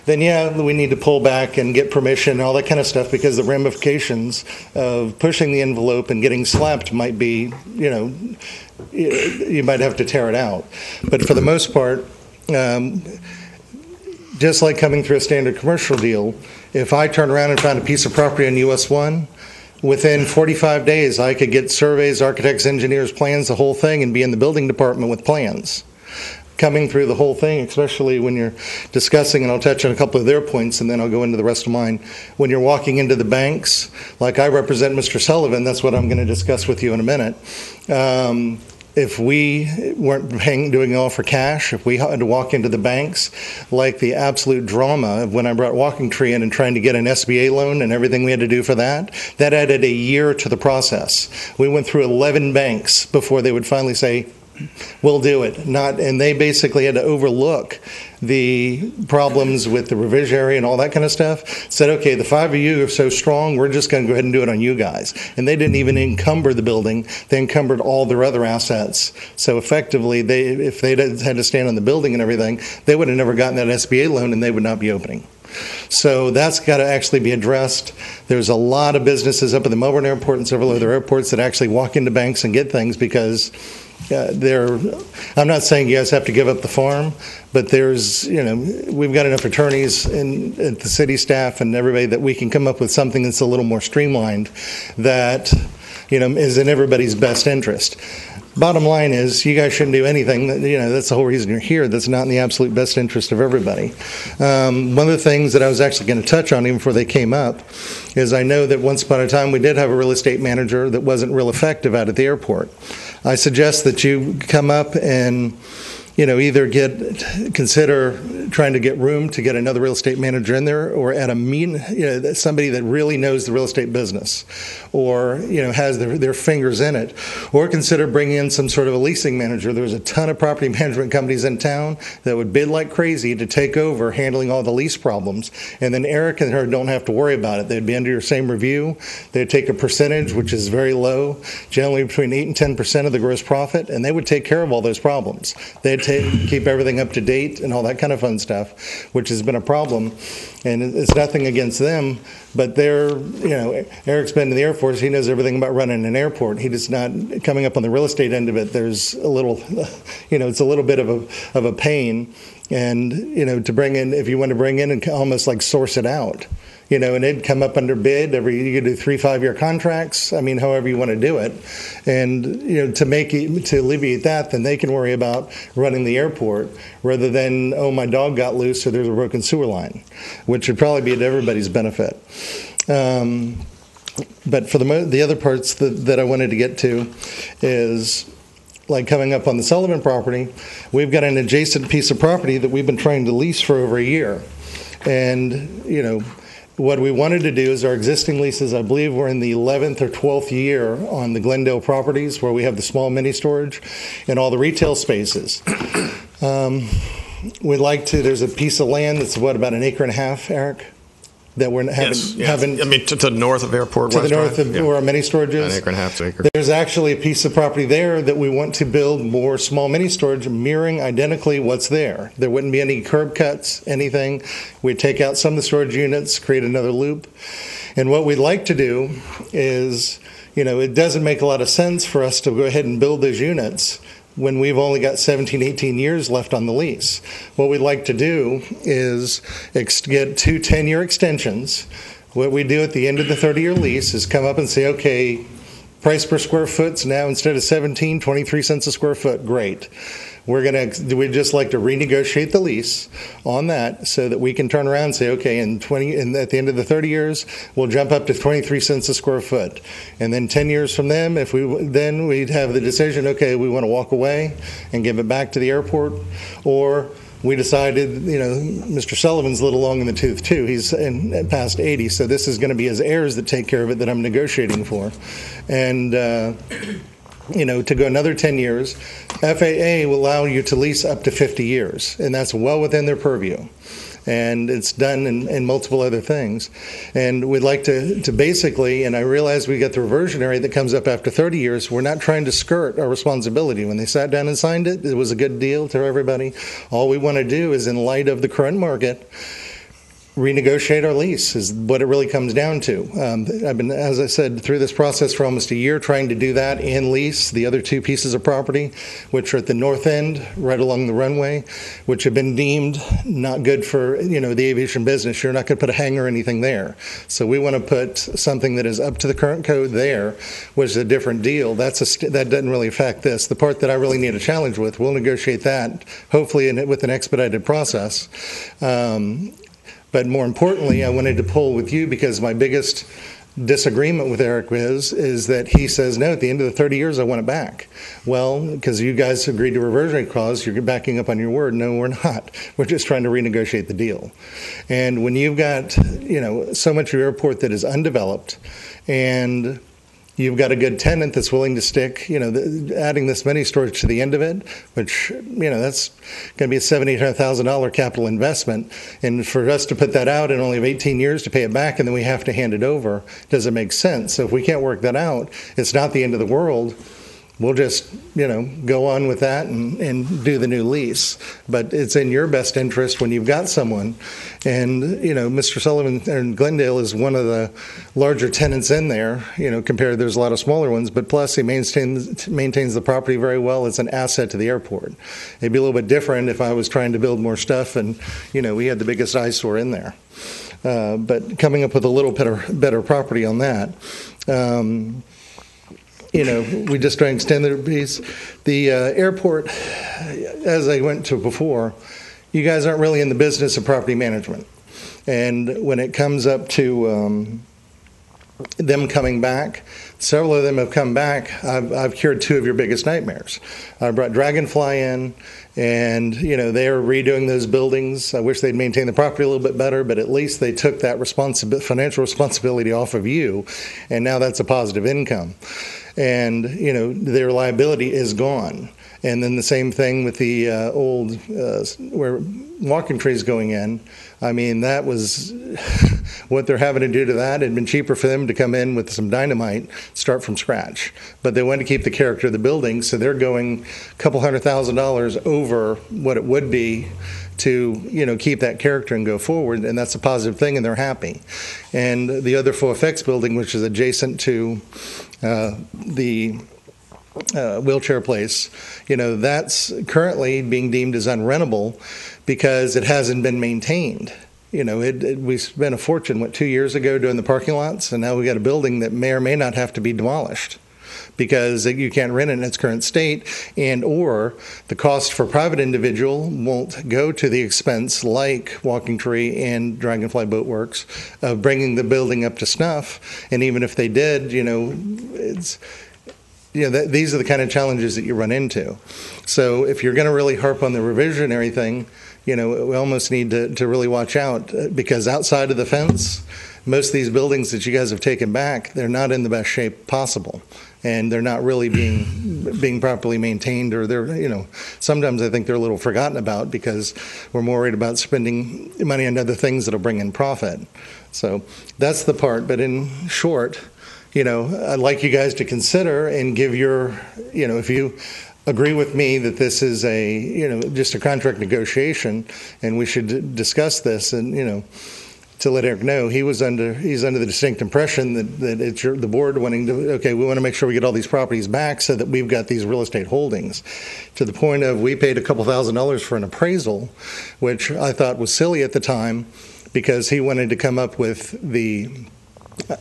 then yeah, we need to pull back and get permission and all that kind of stuff, because the ramifications of pushing the envelope and getting slapped might be, you might have to tear it out. But for the most part, just like coming through a standard commercial deal, if I turn around and find a piece of property on US 1, within 45 days, I could get surveys, architects, engineers, plans, the whole thing, and be in the building department with plans. Coming through the whole thing, especially when you're discussing, and I'll touch on a couple of their points, and then I'll go into the rest of mine. When you're walking into the banks, like I represent Mr. Sullivan, that's what I'm going to discuss with you in a minute. If we weren't doing it all for cash, if we had to walk into the banks, like the absolute drama of when I brought Walking Tree in and trying to get an SBA loan and everything we had to do for that added a year to the process. We went through 11 banks before they would finally say, we'll do it. And they basically had to overlook the problems with the revisionary and all that kind of stuff. Said, okay, the 5 of you are so strong, we're just going to go ahead and do it on you guys. And they didn't even encumber the building. They encumbered all their other assets. So effectively, if they had to stand on the building and everything, they would have never gotten that SBA loan, and they would not be opening. So that's got to actually be addressed. There's a lot of businesses up at the Melbourne Airport and several other airports that actually walk into banks and get things because I'm not saying you guys have to give up the farm, but we've got enough attorneys at the city staff and everybody that we can come up with something that's a little more streamlined that, is in everybody's best interest. Bottom line is, you guys shouldn't do anything. That's the whole reason you're here. That's not in the absolute best interest of everybody. One of the things that I was actually going to touch on even before they came up is I know that once upon a time we did have a real estate manager that wasn't real effective out at the airport. I suggest that you come up and either consider trying to get room to get another real estate manager in there, or at a somebody that really knows the real estate business, or has their fingers in it, or consider bringing in some sort of a leasing manager. There's a ton of property management companies in town that would bid like crazy to take over handling all the lease problems, and then Eric and her don't have to worry about it. They'd be under your same review. They'd take a percentage, which is very low, generally between 8 and 10% of the gross profit, and they would take care of all those problems. They'd keep everything up to date and all that kind of fun stuff, which has been a problem. And it's nothing against them, but Eric's been in the Air Force. He knows everything about running an airport. He just not coming up on the real estate end of it. There's a little, it's a little bit of a pain. And, to bring in, if you want to bring in and almost like source it out, and it'd come up under bid you could do 3 5-year contracts. I mean, however you want to do it. And, to alleviate that, then they can worry about running the airport rather than, oh, my dog got loose or there's a broken sewer line, which would probably be to everybody's benefit. But for the other parts that I wanted to get to is, like coming up on the Sullivan property, we've got an adjacent piece of property that we've been trying to lease for over a year. And, what we wanted to do is our existing leases, I believe we're in the 11th or 12th year on the Glendale properties where we have the small mini storage and all the retail spaces. There's a piece of land that's about an acre and a half, Eric? That we're having. I mean, to the north of Airport to West the north Drive? of where our mini storage is. An acre and a half acre. There's actually a piece of property there that we want to build more small mini storage, mirroring identically what's there. There wouldn't be any curb cuts, anything. We'd take out some of the storage units, create another loop. And what we'd like to do is, it doesn't make a lot of sense for us to go ahead and build those units when we've only got 17, 18 years left on the lease. What we'd like to do is get 2 10-year extensions. What we do at the end of the 30-year lease is come up and say, okay, price per square foot's now instead of 17, 23 cents a square foot. Great. We'd just like to renegotiate the lease on that so that we can turn around and say, okay, at the end of the 30 years, we'll jump up to 23 cents a square foot. And then 10 years from them, we'd have the decision, okay, we want to walk away and give it back to the airport, or we decided, Mr. Sullivan's a little long in the tooth too. He's past 80, so this is going to be his heirs that take care of it that I'm negotiating for. And to go another 10 years, FAA will allow you to lease up to 50 years, and that's well within their purview. and it's done in multiple other things. And we'd like to basically, and I realize we got the reversionary that comes up after 30 years, we're not trying to skirt our responsibility. When they sat down and signed it, it was a good deal to everybody. All we want to do is, in light of the current market, renegotiate our lease is what it really comes down to. I've been, as I said, through this process for almost a year trying to do that and lease the other two pieces of property, which are at the north end, right along the runway, which have been deemed not good for, the aviation business. You're not going to put a hangar or anything there. So we want to put something that is up to the current code there, which is a different deal. That doesn't really affect this. The part that I really need a challenge with, we'll negotiate that, hopefully with an expedited process. But more importantly, I wanted to pull with you because my biggest disagreement with Eric is that he says, no, at the end of the 30 years, I want it back. Well, because you guys agreed to reversionary clause, you're backing up on your word. No, we're not. We're just trying to renegotiate the deal. And when you've got, so much of your airport that is undeveloped and you've got a good tenant that's willing to stick, adding this many storage to the end of it, which, that's going to be a $700,000 to $800,000 capital investment. And for us to put that out and only have 18 years to pay it back and then we have to hand it over, doesn't make sense. So if we can't work that out, it's not the end of the world. We'll just, go on with that and do the new lease. But it's in your best interest when you've got someone. And, Mr. Sullivan and Glendale is one of the larger tenants in there, compared, there's a lot of smaller ones. But plus, he maintains the property very well. It's an asset to the airport. It'd be a little bit different if I was trying to build more stuff and, we had the biggest eyesore in there. But coming up with a little better property on that. We just try and extend the piece. The airport, as I went to before, you guys aren't really in the business of property management. And when it comes up to them coming back, several of them have come back. I've cured two of your biggest nightmares. I brought Dragonfly in, and they are redoing those buildings. I wish they'd maintain the property a little bit better, but at least they took that financial responsibility off of you, and now that's a positive income. And, their liability is gone. And then the same thing with the old, where Walking Tree's going in. I mean, that was what they're having to do to that. It'd been cheaper for them to come in with some dynamite, start from scratch. But they want to keep the character of the building, so they're going a couple $100,000 over what it would be to keep that character and go forward, and that's a positive thing, and they're happy. And the other 4FX building, which is adjacent to the wheelchair place, that's currently being deemed as unrentable because it hasn't been maintained. We spent a fortune, 2 years ago doing the parking lots, and now we got a building that may or may not have to be demolished because you can't rent it in its current state, and or the cost for a private individual won't go to the expense like Walking Tree and Dragonfly Boat Works of bringing the building up to snuff. And even if they did, it's these are the kind of challenges that you run into. So if you're going to really harp on the revisionary thing, we almost need to really watch out, because outside of the fence, most of these buildings that you guys have taken back, they're not in the best shape possible, and they're not really being properly maintained, or they're, sometimes I think they're a little forgotten about because we're more worried about spending money on other things that'll bring in profit. So that's the part. But in short, I'd like you guys to consider and give your, if you agree with me that this is just a contract negotiation and we should discuss this, and, to let Eric know, he's under the distinct impression that it's the board wanting to, we want to make sure we get all these properties back so that we've got these real estate holdings, to the point of we paid a couple $1,000s for an appraisal, which I thought was silly at the time, because he wanted to come up with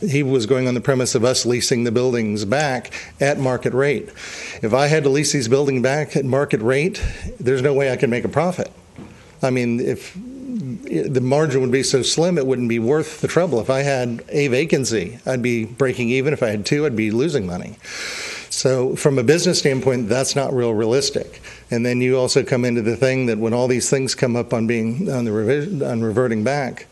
he was going on the premise of us leasing the buildings back at market rate. If I had to lease these buildings back at market rate, there's no way I could make a profit. I mean, if the margin would be so slim, it wouldn't be worth the trouble. If I had a vacancy, I'd be breaking even. If I had two, I'd be losing money. So from a business standpoint, that's not realistic. And then you also come into the thing that when all these things come up on reverting back,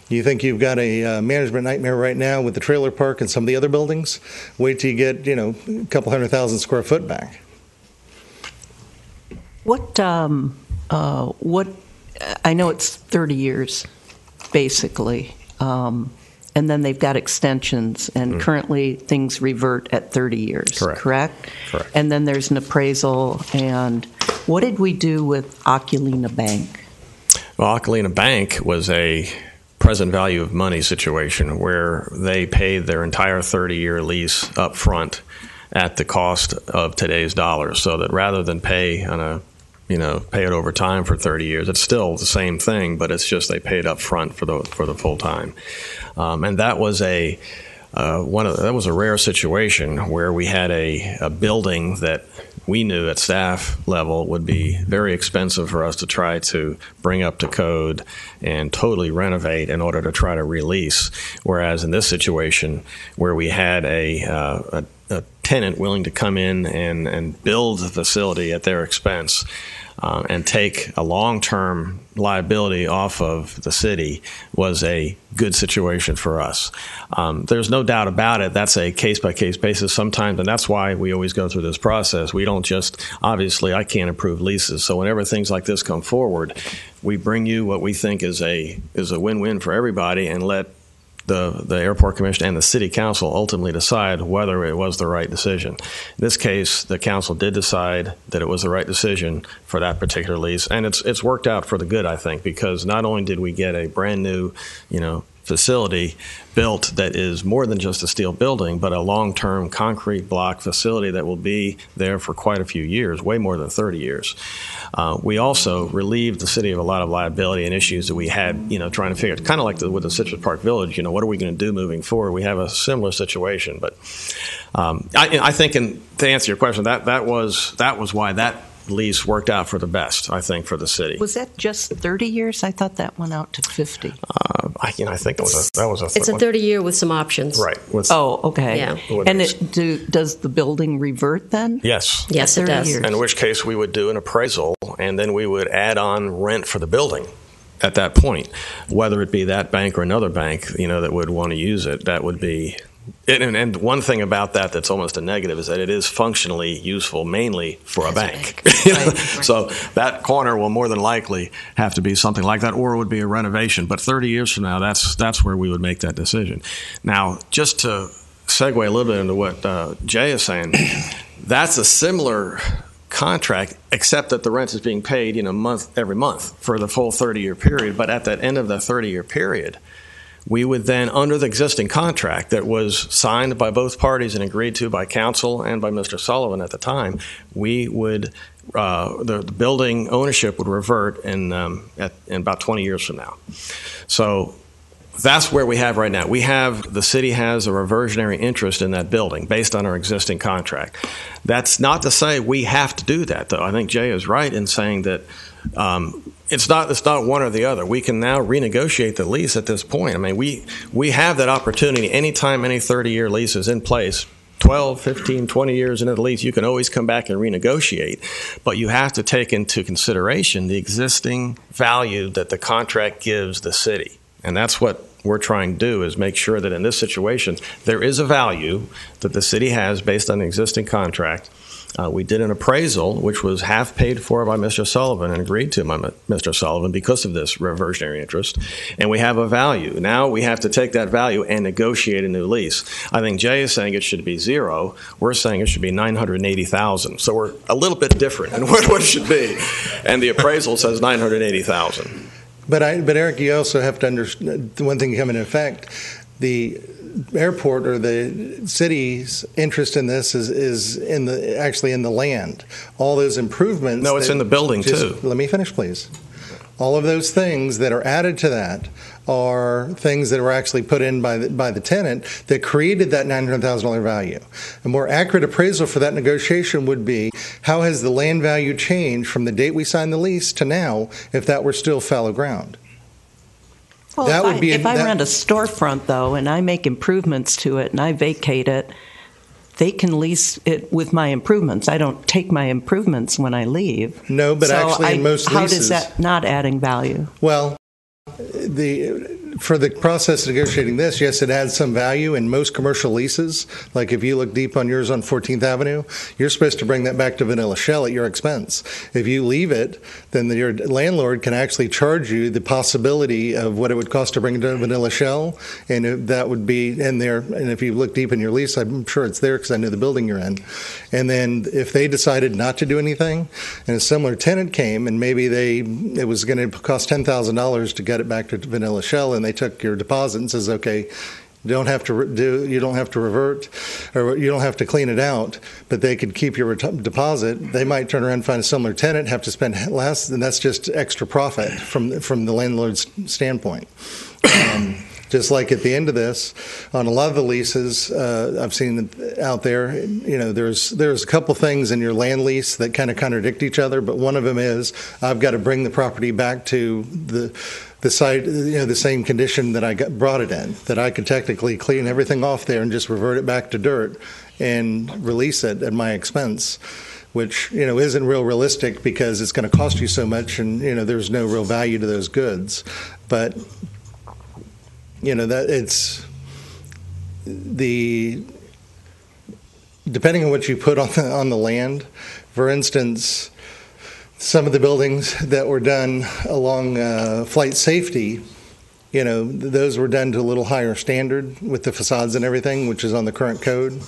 you think you've got a management nightmare right now with the trailer park and some of the other buildings. Wait till you get, a couple 100,000 square foot back. What I know it's 30 years, basically. And then they've got extensions, and currently things revert at 30 years, correct? Correct. And then there's an appraisal. And what did we do with Oculina Bank? Well, Oculina Bank was a present value of money situation where they paid their entire 30-year lease up front at the cost of today's dollars, so that rather than pay on a pay it over time for 30 years. It's still the same thing, but it's just they paid up front for the full time. And that was that was a rare situation where we had a building that we knew at staff level would be very expensive for us to try to bring up to code and totally renovate in order to try to release. Whereas in this situation, where we had a tenant willing to come in and build the facility at their expense, and take a long-term liability off of the city, was a good situation for us. There's no doubt about it. That's a case-by-case basis sometimes, and that's why we always go through this process. We don't just, obviously, I can't approve leases. So whenever things like this come forward, we bring you what we think is a win-win for everybody, and let the airport commission and the city council ultimately decide whether it was the right decision. In this case, the council did decide that it was the right decision for that particular lease, and it's worked out for the good, I think, because not only did we get a brand new, facility built that is more than just a steel building, but a long-term concrete block facility that will be there for quite a few years, way more than 30 years. We also relieved the city of a lot of liability and issues that we had, trying to figure out, kind of like with the Citrus Park Village, what are we going to do moving forward? We have a similar situation, but I think, to answer your question, that was why that lease worked out for the best, I think, for the city. Was that just 30 years? I thought that went out to 50. I think that was a. It's a 30-year with some options. Right. Okay. Yeah. And does the building revert then? Yes. Yes, it does. Years. In which case we would do an appraisal, and then we would add on rent for the building at that point, whether it be that bank or another bank, that would want to use it. That would be. And one thing about that's almost a negative is that it is functionally useful mainly for a bank. Right. So that corner will more than likely have to be something like that, or it would be a renovation. But 30 years from now, that's where we would make that decision. Now, just to segue a little bit into what Jay is saying, that's a similar contract, except that the rent is being paid every month for the full 30-year period. But at the end of the 30-year period, we would then, under the existing contract that was signed by both parties and agreed to by council and by Mr. Sullivan at the time, we would the building ownership would revert in about 20 years from now. So that's where we have right now. The city has a reversionary interest in that building based on our existing contract. That's not to say we have to do that, though. I think Jay is right in saying that it's not one or the other. We can now renegotiate the lease at this point. I mean, we have that opportunity anytime any 30-year lease is in place. 12, 15, 20 years into the lease, you can always come back and renegotiate. But you have to take into consideration the existing value that the contract gives the city. And that's what we're trying to do, is make sure that in this situation, there is a value that the city has based on the existing contract. We did an appraisal, which was half paid for by Mr. Sullivan and agreed to by Mr. Sullivan because of this reversionary interest. And we have a value. Now we have to take that value and negotiate a new lease. I think Jay is saying it should be zero. We're saying it should be $980,000. So we're a little bit different in what it should be. And the appraisal says $980,000. But Eric, you also have to understand one thing coming into effect. The airport or the city's interest in this is actually in the land. All those improvements. No, it's in the building too. Let me finish, please. All of those things that are added to that are things that were actually put in by the tenant that created that $900,000 value. A more accurate appraisal for that negotiation would be, how has the land value changed from the date we signed the lease to now, if that were still fallow ground? Well, if I rent a storefront, though, and I make improvements to it and I vacate it, they can lease it with my improvements. I don't take my improvements when I leave. No, but actually in most leases. How does that not adding value? Well, for the process of negotiating this, yes, it adds some value in most commercial leases. Like if you look deep on yours on 14th Avenue, you're supposed to bring that back to vanilla shell at your expense. If you leave it, then your landlord can actually charge you the possibility of what it would cost to bring it to vanilla shell, and that would be in there. And if you look deep in your lease, I'm sure it's there because I know the building you're in. And then if they decided not to do anything, and a similar tenant came, and maybe it was going to cost $10,000 to get it back to vanilla shell, and they took your deposit and says, okay, you don't have to revert, or you don't have to clean it out, but they could keep your deposit. They might turn around and find a similar tenant, have to spend less, and that's just extra profit from the landlord's standpoint. Just like at the end of this, on a lot of the leases I've seen out there, there's a couple things in your land lease that kind of contradict each other, but one of them is I've got to bring the property back to the site, the same condition that I brought it in, that I could technically clean everything off there and just revert it back to dirt and release it at my expense, which isn't real realistic because it's going to cost you so much, and there's no real value to those goods, but. That it's depending on what you put on the land. For instance, some of the buildings that were done along flight safety, those were done to a little higher standard with the facades and everything, which is on the current code.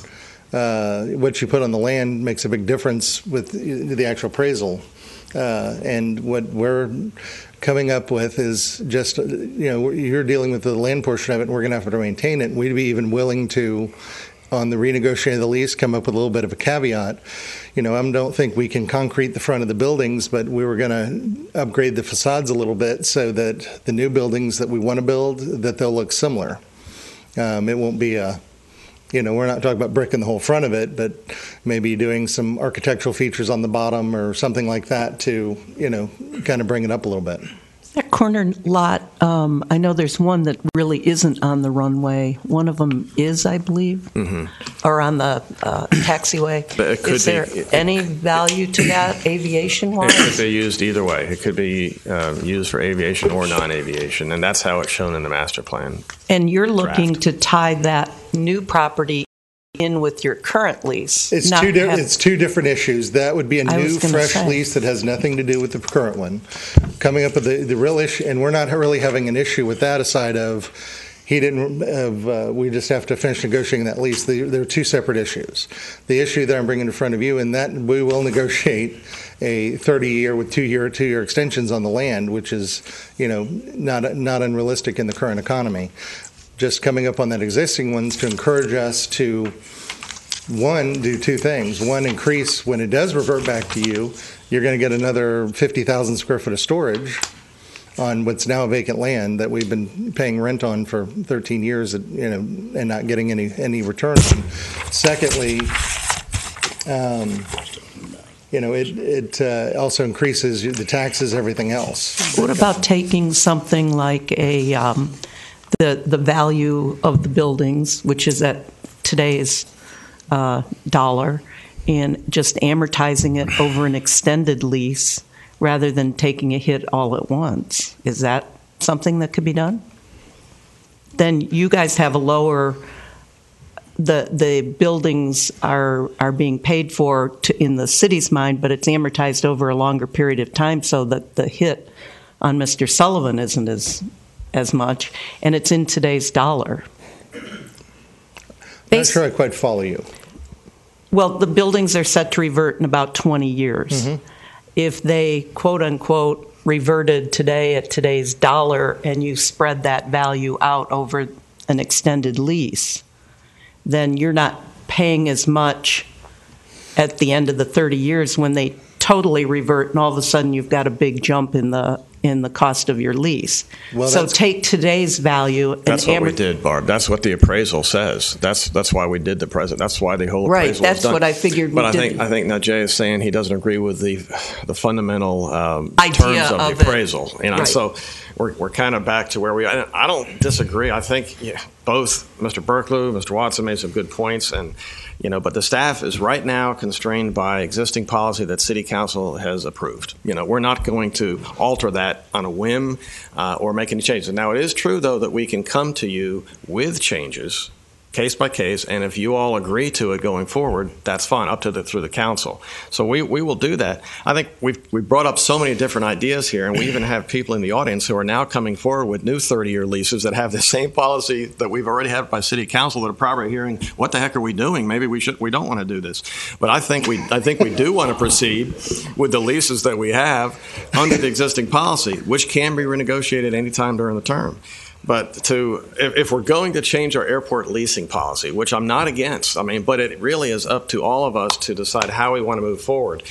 What you put on the land makes a big difference with the actual appraisal. And what we're coming up with is just, you're dealing with the land portion of it, and we're going to have to maintain it. We'd be even willing to, on the renegotiating of the lease, come up with a little bit of a caveat. I don't think we can concrete the front of the buildings, but we were going to upgrade the facades a little bit so that the new buildings that we want to build, that they'll look similar. It won't be we're not talking about brick in the whole front of it, but maybe doing some architectural features on the bottom or something like that to, kind of bring it up a little bit. That corner lot, I know there's one that really isn't on the runway. One of them is, I believe, or on the taxiway. But it could is there any value to that aviation-wise? It could be used either way. It could be used for aviation or non-aviation, and that's how it's shown in the master plan. And you're looking to tie that new property in with your current lease. It's two different issues. That would be a new, fresh lease that has nothing to do with the current one. Coming up with the real issue, and we're not really having an issue with that aside of we just have to finish negotiating that lease. There are two separate issues. The issue that I'm bringing in front of you, and that we will negotiate a 30-year with two-year extensions on the land, which is, not unrealistic in the current economy. Just coming up on that existing ones to encourage us to, one, do two things. One, increase when it does revert back to you, you're going to get another 50,000 square foot of storage on what's now vacant land that we've been paying rent on for 13 years, and not getting any return on. Secondly, it also increases the taxes, everything else. What about taking something like the value of the buildings, which is at today's dollar, and just amortizing it over an extended lease rather than taking a hit all at once? Is that something that could be done? Then you guys have a lower, the buildings are being paid for in the city's mind, but it's amortized over a longer period of time so that the hit on Mr. Sullivan isn't as much, and it's in today's dollar. I'm not sure I quite follow you. Well, the buildings are set to revert in about 20 years. Mm-hmm. If they, quote unquote, reverted today at today's dollar and you spread that value out over an extended lease, then you're not paying as much at the end of the 30 years when they totally revert, and all of a sudden you've got a big jump in the cost of your lease. Well, so take today's value. That's what we did, Barb. That's what the appraisal says. That's why we did the present. That's why the whole appraisal that's was done. What I figured. But I think now Jay is saying he doesn't agree with the fundamental terms of the appraisal. Right. So we're kind of back to where we are. I don't disagree. I think both Mr. Berklew, Mr. Watson made some good points, and but the staff is right now constrained by existing policy that City Council has approved. We're not going to alter that on a whim or make any changes. Now, it is true, though, that we can come to you with changes case by case, and if you all agree to it going forward, that's fine, through the council. So we will do that. I think we brought up so many different ideas here, and we even have people in the audience who are now coming forward with new 30-year leases that have the same policy that we've already had by City Council that are probably hearing, what the heck are we doing? Maybe we don't want to do this. But I think we do want to proceed with the leases that we have under the existing policy, which can be renegotiated anytime during the term. But if we're going to change our airport leasing policy, which I'm not against, but it really is up to all of us to decide how we want to move forward.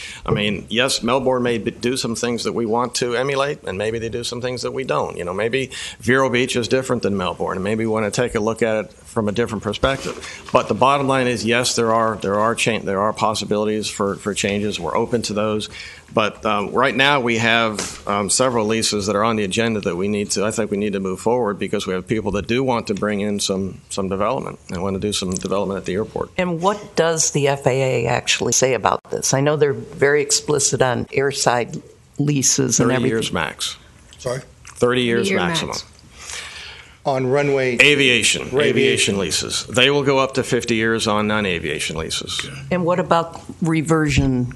Yes, Melbourne may do some things that we want to emulate, and maybe they do some things that we don't. Maybe Vero Beach is different than Melbourne, and maybe we want to take a look at it from a different perspective. But the bottom line is, yes, there are possibilities for changes. We're open to those. But right now we have several leases that are on the agenda that I think we need to move forward, because we have people that do want to bring in some development and want to do some development at the airport. And what does the FAA actually say about this? I know they're very explicit on airside leases and 30 everything. years max. Sorry? 30 years Year maximum. max. On runway Aviation leases. They will go up to 50 years on non-aviation leases. And what about reversion?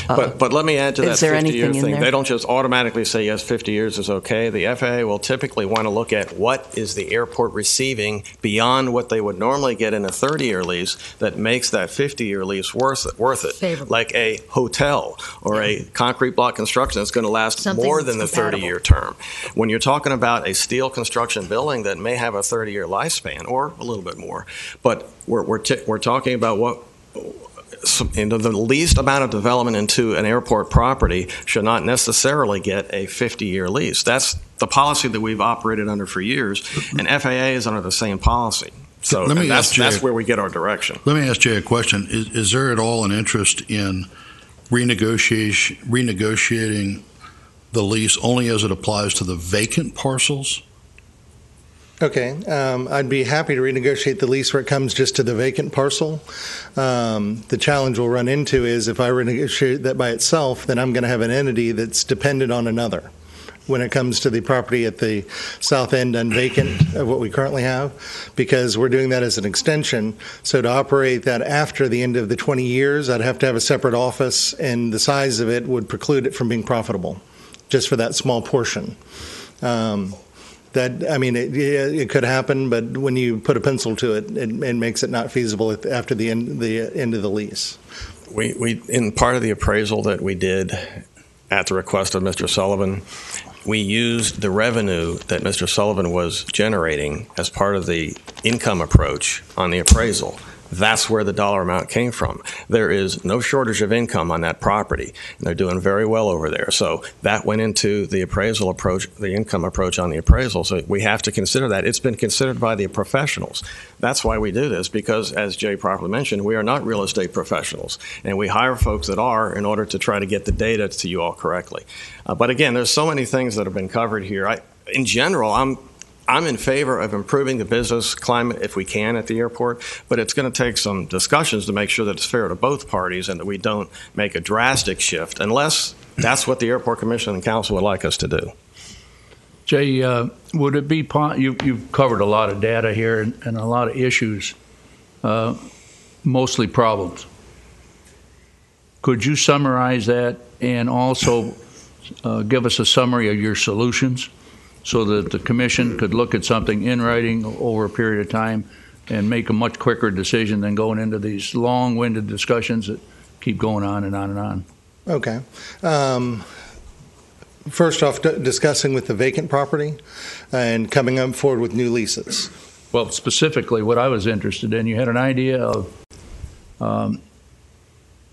But let me add to that Is there 50-year anything in thing. there? They don't just automatically say, yes, 50 years is okay. The FAA will typically want to look at what is the airport receiving beyond what they would normally get in a 30-year lease that makes that 50-year lease worth it. Favorable. Like a hotel or a concrete block construction that's going to last Something more than the that's compatible. 30-year term. When you're talking about a steel construction building that may have a 30-year lifespan or a little bit more, but we're talking about what the least amount of development into an airport property should not necessarily get a 50-year lease. That's the policy that we've operated under for years, and FAA is under the same policy. So that's where we get our direction. Let me ask Jay a question. Is there at all an interest in renegotiating the lease only as it applies to the vacant parcels? Okay, I'd be happy to renegotiate the lease where it comes just to the vacant parcel. The challenge we'll run into is if I renegotiate that by itself, then I'm going to have an entity that's dependent on another when it comes to the property at the south end unvacant of what we currently have, because we're doing that as an extension. So to operate that after the end of the 20 years, I'd have to have a separate office, and the size of it would preclude it from being profitable just for that small portion. It could happen, but when you put a pencil to it, it makes it not feasible after the end of the lease. We in part of the appraisal that we did at the request of Mr. Sullivan, we used the revenue that Mr. Sullivan was generating as part of the income approach on the appraisal. That's where the dollar amount came from. There is no shortage of income on that property, and they're doing very well over there. So that went into the appraisal approach, the income approach on the appraisal. So we have to consider that. It's been considered by the professionals. That's why we do this, because, as Jay properly mentioned, we are not real estate professionals, and we hire folks that are in order to try to get the data to you all correctly. But again, there's so many things that have been covered here. In general, I'm in favor of improving the business climate if we can at the airport, but it's going to take some discussions to make sure that it's fair to both parties and that we don't make a drastic shift unless that's what the Airport Commission and Council would like us to do. Jay, would it be you've covered a lot of data here and a lot of issues, mostly problems. Could you summarize that and also give us a summary of your solutions, so that the commission could look at something in writing over a period of time and make a much quicker decision than going into these long-winded discussions that keep going on and on and on? Okay. First off, discussing with the vacant property and coming up forward with new leases. Well, specifically what I was interested in, you had an idea of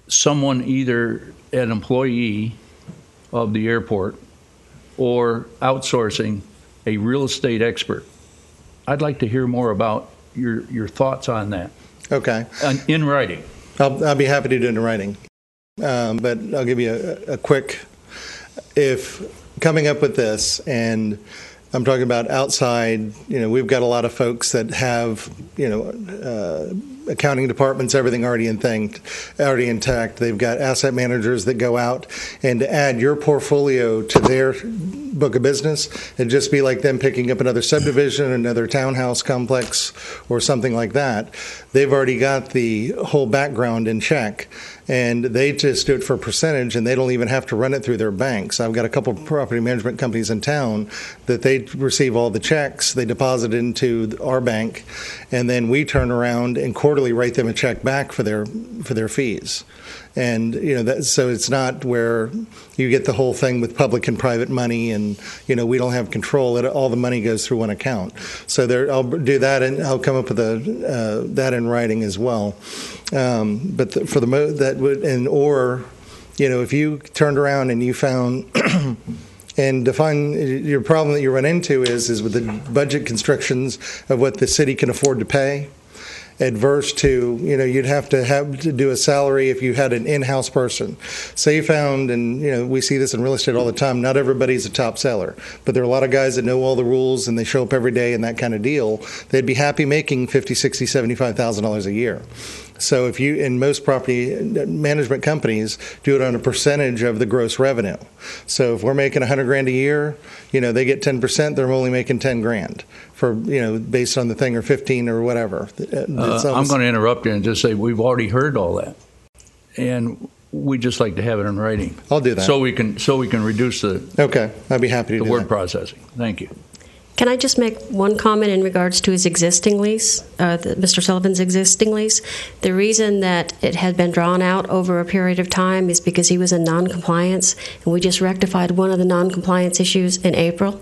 someone, either an employee of the airport or outsourcing a real estate expert. I'd like to hear more about your thoughts on that. Okay. In writing. I'll be happy to do it in writing. But I'll give you a quick, if coming up with this and I'm talking about outside. We've got a lot of folks that have, accounting departments, everything already intact. They've got asset managers that go out, and to add your portfolio to their book of business, it'd just be like them picking up another subdivision, another townhouse complex, or something like that. They've already got the whole background in check, and they just do it for a percentage, and they don't even have to run it through their banks. I've got a couple of property management companies in town that they receive all the checks, they deposit into our bank, and then we turn around and quarterly write them a check back for their fees. And so it's not where you get the whole thing with public and private money, and we don't have control. All the money goes through one account. So I'll do that, and I'll come up with that in writing as well. But for that would, or if you turned around and you found. And define your problem that you run into is with the budget constrictions of what the city can afford to pay, adverse to, you'd have to do a salary if you had an in-house person. Say you found, and we see this in real estate all the time, not everybody's a top seller, but there are a lot of guys that know all the rules and they show up every day and that kind of deal. They'd be happy making $50,000, $60,000, $75,000 a year. So if you, in most property management companies, do it on a percentage of the gross revenue. So if we're making $100,000 a year, they get 10%, they're only making $10,000 for, based on the thing, or 15 or whatever. I'm going to interrupt you and just say we've already heard all that, and we just like to have it in writing. I'll do that. So we can reduce the I'd be happy to do word that. processing. Thank you. Can I just make one comment in regards to his existing lease, Mr. Sullivan's existing lease? The reason that it had been drawn out over a period of time is because he was in non-compliance, and we just rectified one of the non-compliance issues in April.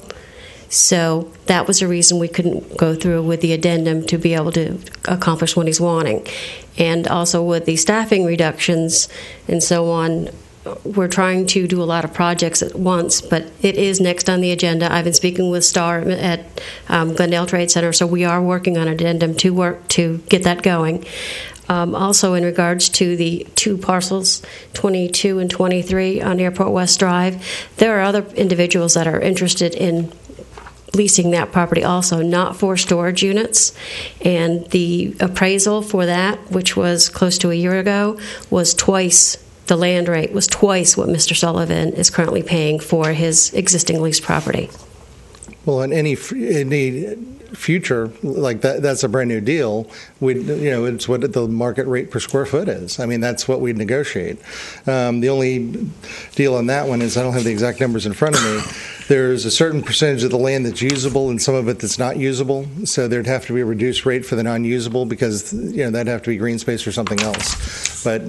So that was the reason we couldn't go through with the addendum to be able to accomplish what he's wanting. And also with the staffing reductions and so on, we're trying to do a lot of projects at once, but it is next on the agenda. I've been speaking with Star at Glendale Trade Center, so we are working on an addendum to get that going. Also, in regards to the two parcels, 22 and 23 on Airport West Drive, there are other individuals that are interested in leasing that property also, not for storage units. And the appraisal for that, which was close to a year ago, was twice. The land rate was twice what Mr. Sullivan is currently paying for his existing leased property. Well, in any future like that's a brand new deal. It's what the market rate per square foot is. I mean, that's what we'd negotiate. The only deal on that one is I don't have the exact numbers in front of me. There's a certain percentage of the land that's usable and some of it that's not usable. So there'd have to be a reduced rate for the non-usable because that'd have to be green space or something else. But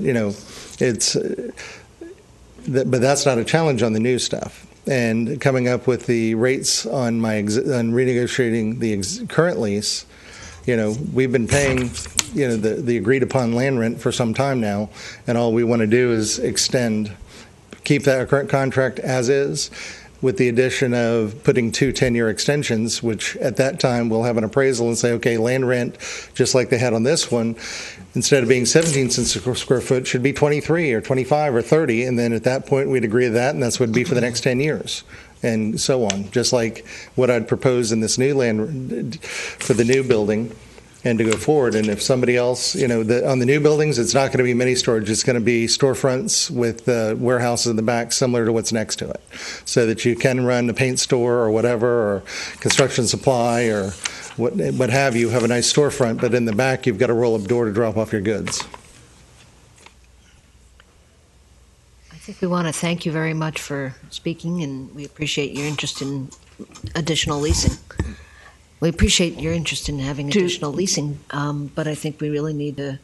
but that's not a challenge on the new stuff. And coming up with the rates on on renegotiating the current lease, we've been paying, the agreed upon land rent for some time now, and all we want to do is keep that current contract as is, with the addition of putting 2 10-year extensions, which at that time we'll have an appraisal and say, okay, land rent, just like they had on this one, instead of being 17 cents a square foot, should be 23 or 25 or 30, and then at that point we'd agree to that, and that's what it'd be for the next 10 years, and so on, just like what I'd propose in this new land for the new building, and to go forward. And if somebody else, on the new buildings, it's not going to be mini storage. It's going to be storefronts with warehouses in the back, similar to what's next to it, so that you can run a paint store or whatever, or construction supply or what have you. Have a nice storefront, but in the back you've got a roll-up door to drop off your goods. I think we want to thank you very much for speaking, and we appreciate your interest in additional leasing. We appreciate your interest in having additional leasing, but I think we really need to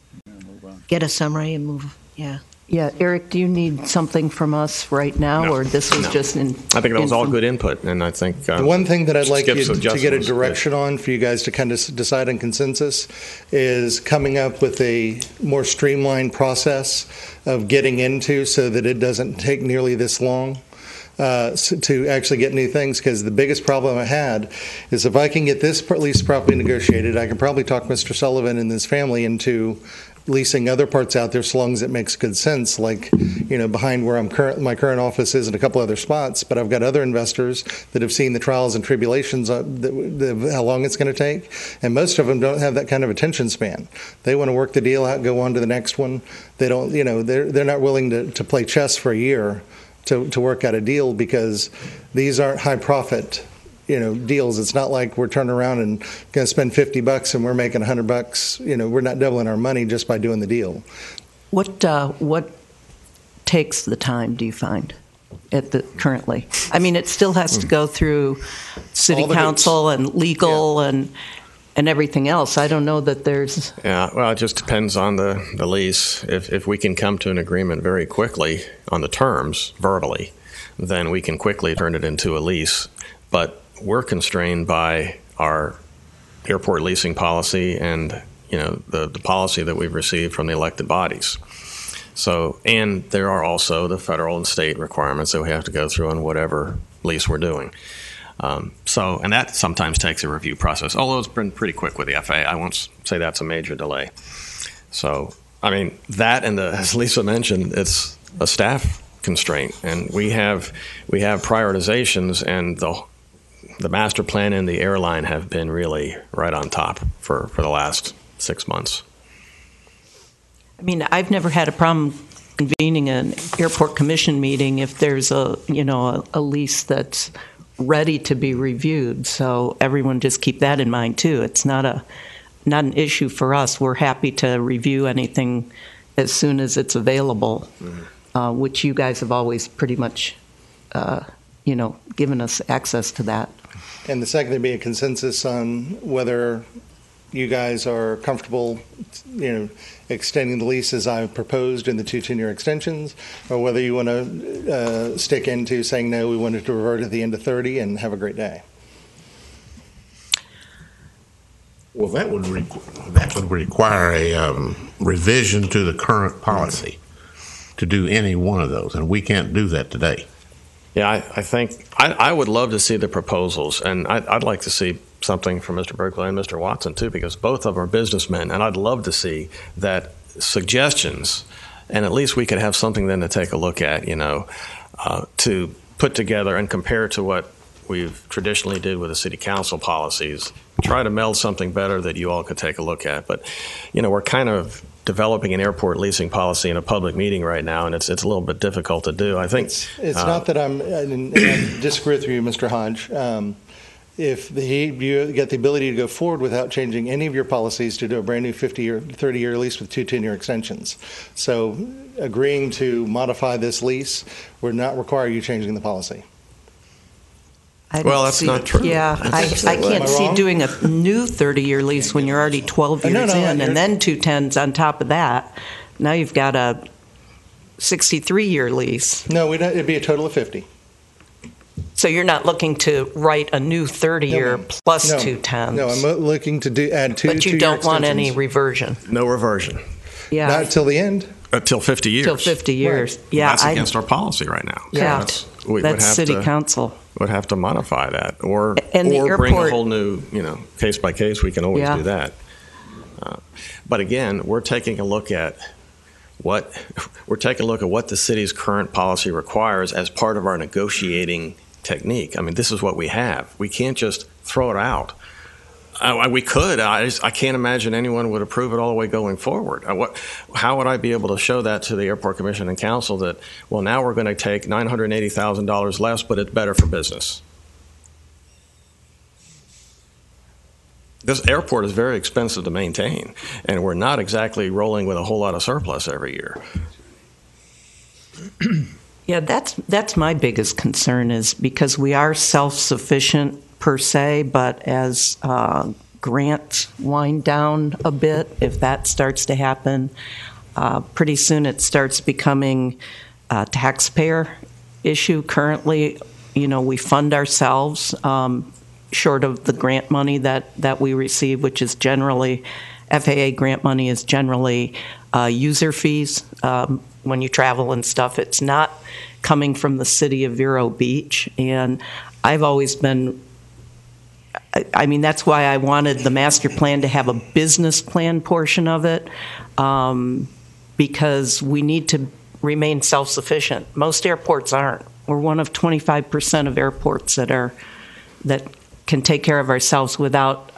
get a summary and move. Yeah. Yeah, Eric, do you need something from us right now, or this was just in? I think that was all good input, and I think the one thing that I'd like you to get a direction on for you guys to kind of decide on consensus is coming up with a more streamlined process of getting into, so that it doesn't take nearly this long. To actually get new things, because the biggest problem I had is if I can get this lease properly negotiated, I can probably talk Mr. Sullivan and his family into leasing other parts out there, so long as it makes good sense. Like, behind where my current office is, and a couple other spots. But I've got other investors that have seen the trials and tribulations how long it's going to take, and most of them don't have that kind of attention span. They want to work the deal out, go on to the next one. They don't, they're not willing to play chess for a year to work out a deal, because these aren't high profit deals. It's not like we're turning around and going to spend $50 and we're making $100. We're not doubling our money just by doing the deal. What takes the time, do you find, currently? I mean, it still has to go through city council and legal and everything else. I don't know that there's... Yeah, well, it just depends on the lease. If we can come to an agreement very quickly on the terms, verbally, then we can quickly turn it into a lease. But we're constrained by our airport leasing policy and the policy that we've received from the elected bodies. So, and there are also the federal and state requirements that we have to go through on whatever lease we're doing. And that sometimes takes a review process, although it's been pretty quick with the FAA. I won't say that's a major delay. So, I mean, that and as Lisa mentioned, it's a staff constraint, and we have prioritizations, and the master plan and the airline have been really right on top for the last 6 months. I mean, I've never had a problem convening an airport commission meeting if there's a lease that's ready to be reviewed. So everyone just keep that in mind too. It's not an issue for us. We're happy to review anything as soon as it's available, which you guys have always pretty much, given us access to that. And the second, there'd be a consensus on whether you guys are comfortable, extending the lease as I proposed in the 2 10-year extensions, or whether you want to stick into saying, no, we wanted to revert at the end of 30 and have a great day. Well, that would require a revision to the current policy to do any one of those, and we can't do that today. Yeah, I think I would love to see the proposals, and I'd like to see something from Mr. Berkeley and Mr. Watson too, because both of them are businessmen, and I'd love to see that suggestions, and at least we could have something then to take a look at, to put together and compare to what we've traditionally did with the city council policies. Try to meld something better that you all could take a look at. But, we're kind of developing an airport leasing policy in a public meeting right now, and it's a little bit difficult to do. I think it's not that I disagree with you, Mr. Hodge. If you get the ability to go forward without changing any of your policies to do a brand new 50-year, 30-year lease with 2 10-year extensions. So agreeing to modify this lease would not require you changing the policy. Well, that's not true. Yeah, I can't see doing a new 30-year lease when you're already 12 years in, and then 2 10s on top of that. Now you've got a 63-year lease. No, it'd be a total of 50. So you're not looking to write a new 30-year plus 2 10s. No, I'm looking to add two. But you don't want any reversion. No reversion. Yeah, not till the end. Until 50 years. Till 50 years. Right. Yeah, that's against our policy right now. Yeah, that's city council. Would have to modify that, or airport, bring a whole new, case by case. We can always do that. But again, we're taking a look at what the city's current policy requires as part of our negotiating technique. I mean, this is what we have. We can't just throw it out. We could. I can't imagine anyone would approve it all the way going forward. How would I be able to show that to the Airport Commission and Council that, well, now we're going to take $980,000 less, but it's better for business? This airport is very expensive to maintain, and we're not exactly rolling with a whole lot of surplus every year. Yeah, that's my biggest concern, is because we are self-sufficient per se, but as grants wind down a bit, if that starts to happen, pretty soon it starts becoming a taxpayer issue. Currently, we fund ourselves short of the grant money that we receive, which is generally, FAA grant money is generally user fees when you travel and stuff. It's not coming from the city of Vero Beach, and I've always been I mean, that's why I wanted the master plan to have a business plan portion of it, because we need to remain self-sufficient. Most airports aren't. We're one of 25% of airports that can take care of ourselves without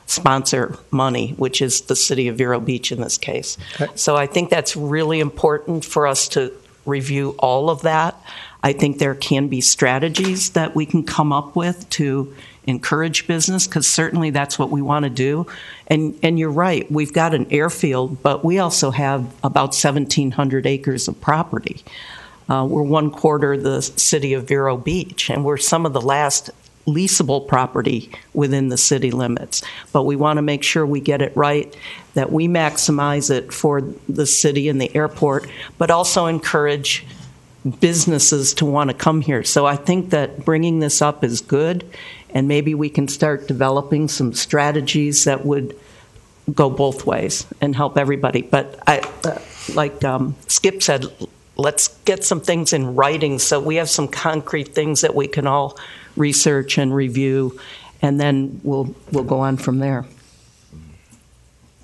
sponsor money, which is the city of Vero Beach in this case. Okay. So I think that's really important for us to review all of that. I think there can be strategies that we can come up with to encourage business, because certainly that's what we want to do. And you're right, we've got an airfield, but we also have about 1,700 acres of property. We're 1/4 the city of Vero Beach, and we're some of the last leasable property within the city limits. But we want to make sure we get it right, that we maximize it for the city and the airport, but also encourage businesses to want to come here. So I think that bringing this up is good, and maybe we can start developing some strategies that would go both ways and help everybody. But like Skip said, let's get some things in writing so we have some concrete things that we can all research and review, and then we'll go on from there.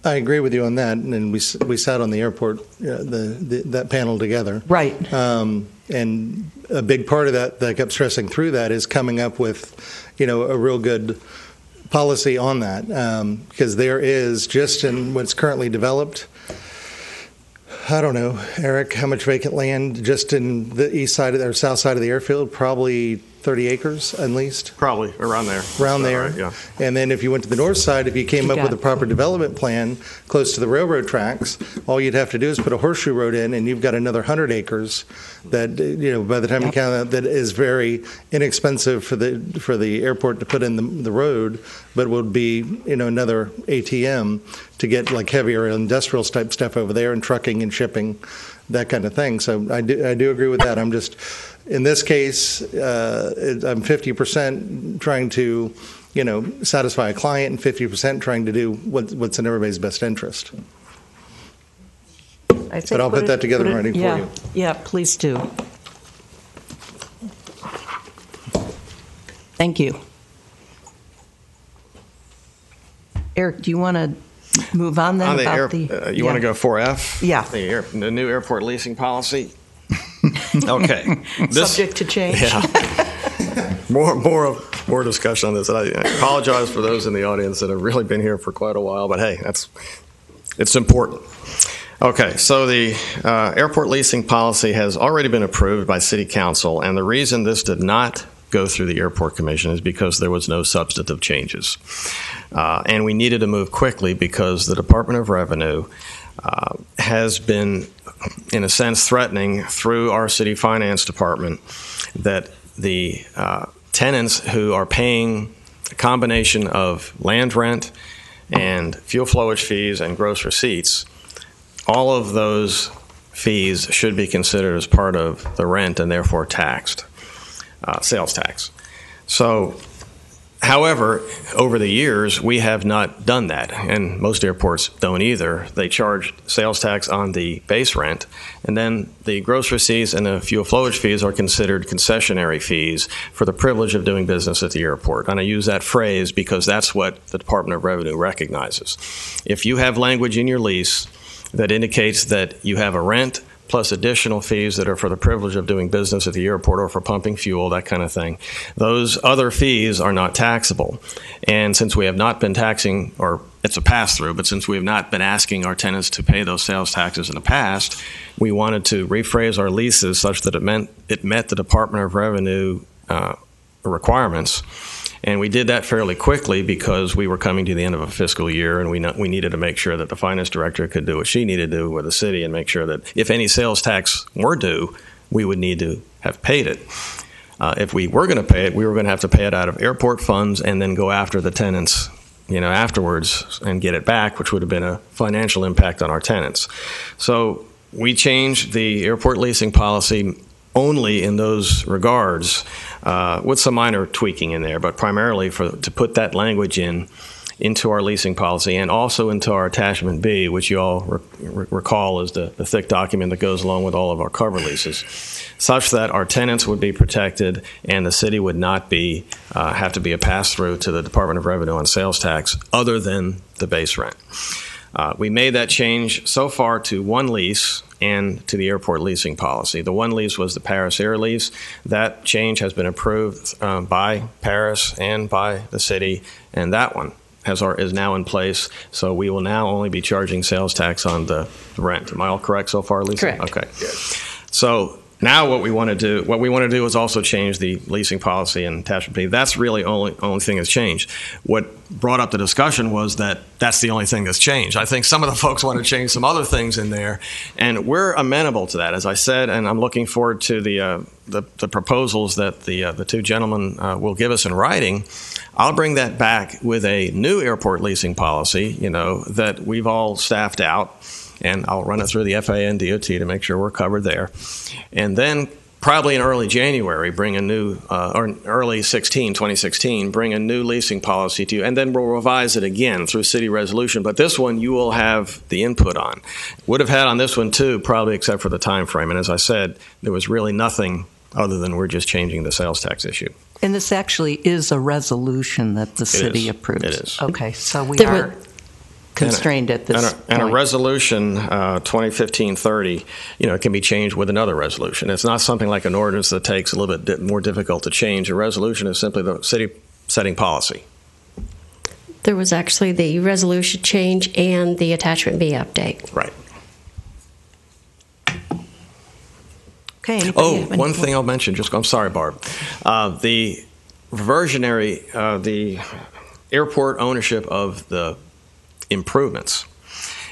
I agree with you on that, and we sat on the airport, that panel together. Right. And a big part of that I kept stressing through that is coming up with, a real good policy on that, because there is, just in what's currently developed, I don't know, Eric, how much vacant land just in the east side or south side of the airfield? Probably 30 acres at least. Probably around there. Around there. Right, yeah. And then if you went to the north side, if you came up with a proper development plan close to the railroad tracks, all you'd have to do is put a horseshoe road in, and you've got another 100 acres that, by the time you count that is very inexpensive for the airport to put in the road, but would be, another ATM to get like heavier industrial type stuff over there, and trucking and shipping, that kind of thing. So I do agree with that. I'm just, in this case, I'm 50% trying to, satisfy a client, and 50% trying to do what's in everybody's best interest. But I'll put that together in writing for you. Yeah, please do. Thank you. Eric, do you want to move on then? You want to go 4F? Yeah. The new airport leasing policy? Okay. Subject to change. Yeah. More discussion on this. I apologize for those in the audience that have really been here for quite a while, but hey, it's important. Okay, so the airport leasing policy has already been approved by City Council, and the reason this did not go through the Airport Commission is because there was no substantive changes. And we needed to move quickly because the Department of Revenue has been, in a sense, threatening through our city finance department that the tenants who are paying a combination of land rent and fuel flowage fees and gross receipts, all of those fees should be considered as part of the rent and therefore taxed, sales tax. So, however, over the years, we have not done that, and most airports don't either. They charge sales tax on the base rent, and then the gross receipts and the fuel flowage fees are considered concessionary fees for the privilege of doing business at the airport. And I use that phrase because that's what the Department of Revenue recognizes. If you have language in your lease that indicates that you have a rent plus additional fees that are for the privilege of doing business at the airport or for pumping fuel, that kind of thing, those other fees are not taxable. And since we have not been taxing, or it's a pass-through, but since we have not been asking our tenants to pay those sales taxes in the past, we wanted to rephrase our leases such that it met the Department of Revenue requirements. And we did that fairly quickly because we were coming to the end of a fiscal year, and we needed to make sure that the finance director could do what she needed to do with the city and make sure that if any sales tax were due, we would need to have paid it. If we were going to pay it, we were going to have to pay it out of airport funds and then go after the tenants, afterwards and get it back, which would have been a financial impact on our tenants. So we changed the airport leasing policy only in those regards, with some minor tweaking in there, but primarily to put that language in into our leasing policy and also into our attachment B, which you all recall is the thick document that goes along with all of our cover leases, such that our tenants would be protected and the city would not be have to be a pass-through to the Department of Revenue on sales tax other than the base rent. We made that change so far to one lease and to the airport leasing policy. The one lease was the Paris Air lease. That change has been approved by Paris and by the city, and that one is now in place. So we will now only be charging sales tax on the rent. Am I all correct so far, Lisa? Correct. Okay. So now what we want to do is also change the leasing policy and attachment B. That's really only thing that's changed. What brought up the discussion was that's the only thing that's changed. I think some of the folks want to change some other things in there, and we're amenable to that, as I said, and I'm looking forward to the proposals that the two gentlemen will give us in writing. I'll bring that back with a new airport leasing policy, that we've all staffed out, and I'll run it through the FAA and DOT to make sure we're covered there. And then probably in early January, bring a new, or early 2016, bring a new leasing policy to you, and then we'll revise it again through city resolution. But this one you will have the input on. Would have had on this one too, probably except for the time frame. And as I said, there was really nothing other than we're just changing the sales tax issue. And this actually is a resolution that the city approves. It is. Okay, so we are constrained at this point. And a resolution, 2015-30, it can be changed with another resolution. It's not something like an ordinance that takes a little bit more difficult to change. A resolution is simply the city setting policy. There was actually the resolution change and the attachment B update. Right. Okay. One thing I'll mention. I'm sorry, Barb. The reversionary, the airport ownership of the improvements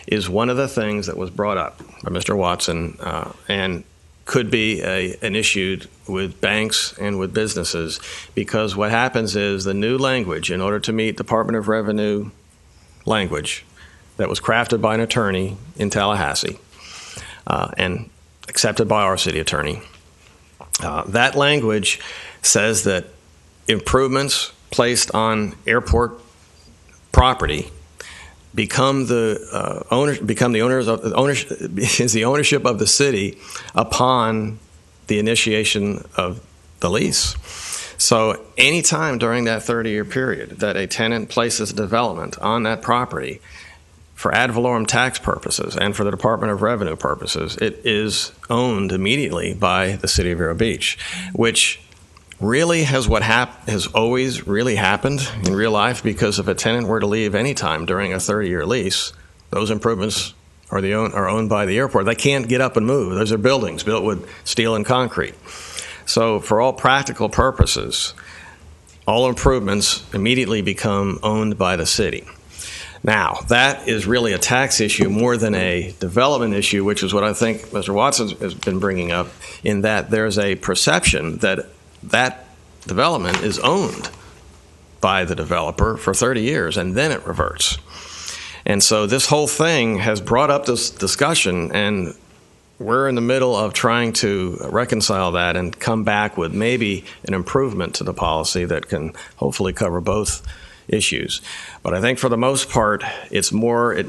is one of the things that was brought up by Mr. Watson and could be an issue with banks and with businesses, because what happens is the new language, in order to meet Department of Revenue language that was crafted by an attorney in Tallahassee and accepted by our city attorney, that language says that improvements placed on airport property become the ownership of the city upon the initiation of the lease. So anytime during that 30-year period that a tenant places a development on that property for ad valorem tax purposes and for the Department of Revenue purposes, it is owned immediately by the city of Vero Beach, which really has always really happened in real life, because if a tenant were to leave any time during a 30-year lease, those improvements are owned by the airport. They can't get up and move. Those are buildings built with steel and concrete. So for all practical purposes, all improvements immediately become owned by the city. Now, that is really a tax issue more than a development issue, which is what I think Mr. Watson has been bringing up, in that there's a perception that development is owned by the developer for 30 years and then it reverts. And so this whole thing has brought up this discussion, and we're in the middle of trying to reconcile that and come back with maybe an improvement to the policy that can hopefully cover both issues. But I think for the most part, it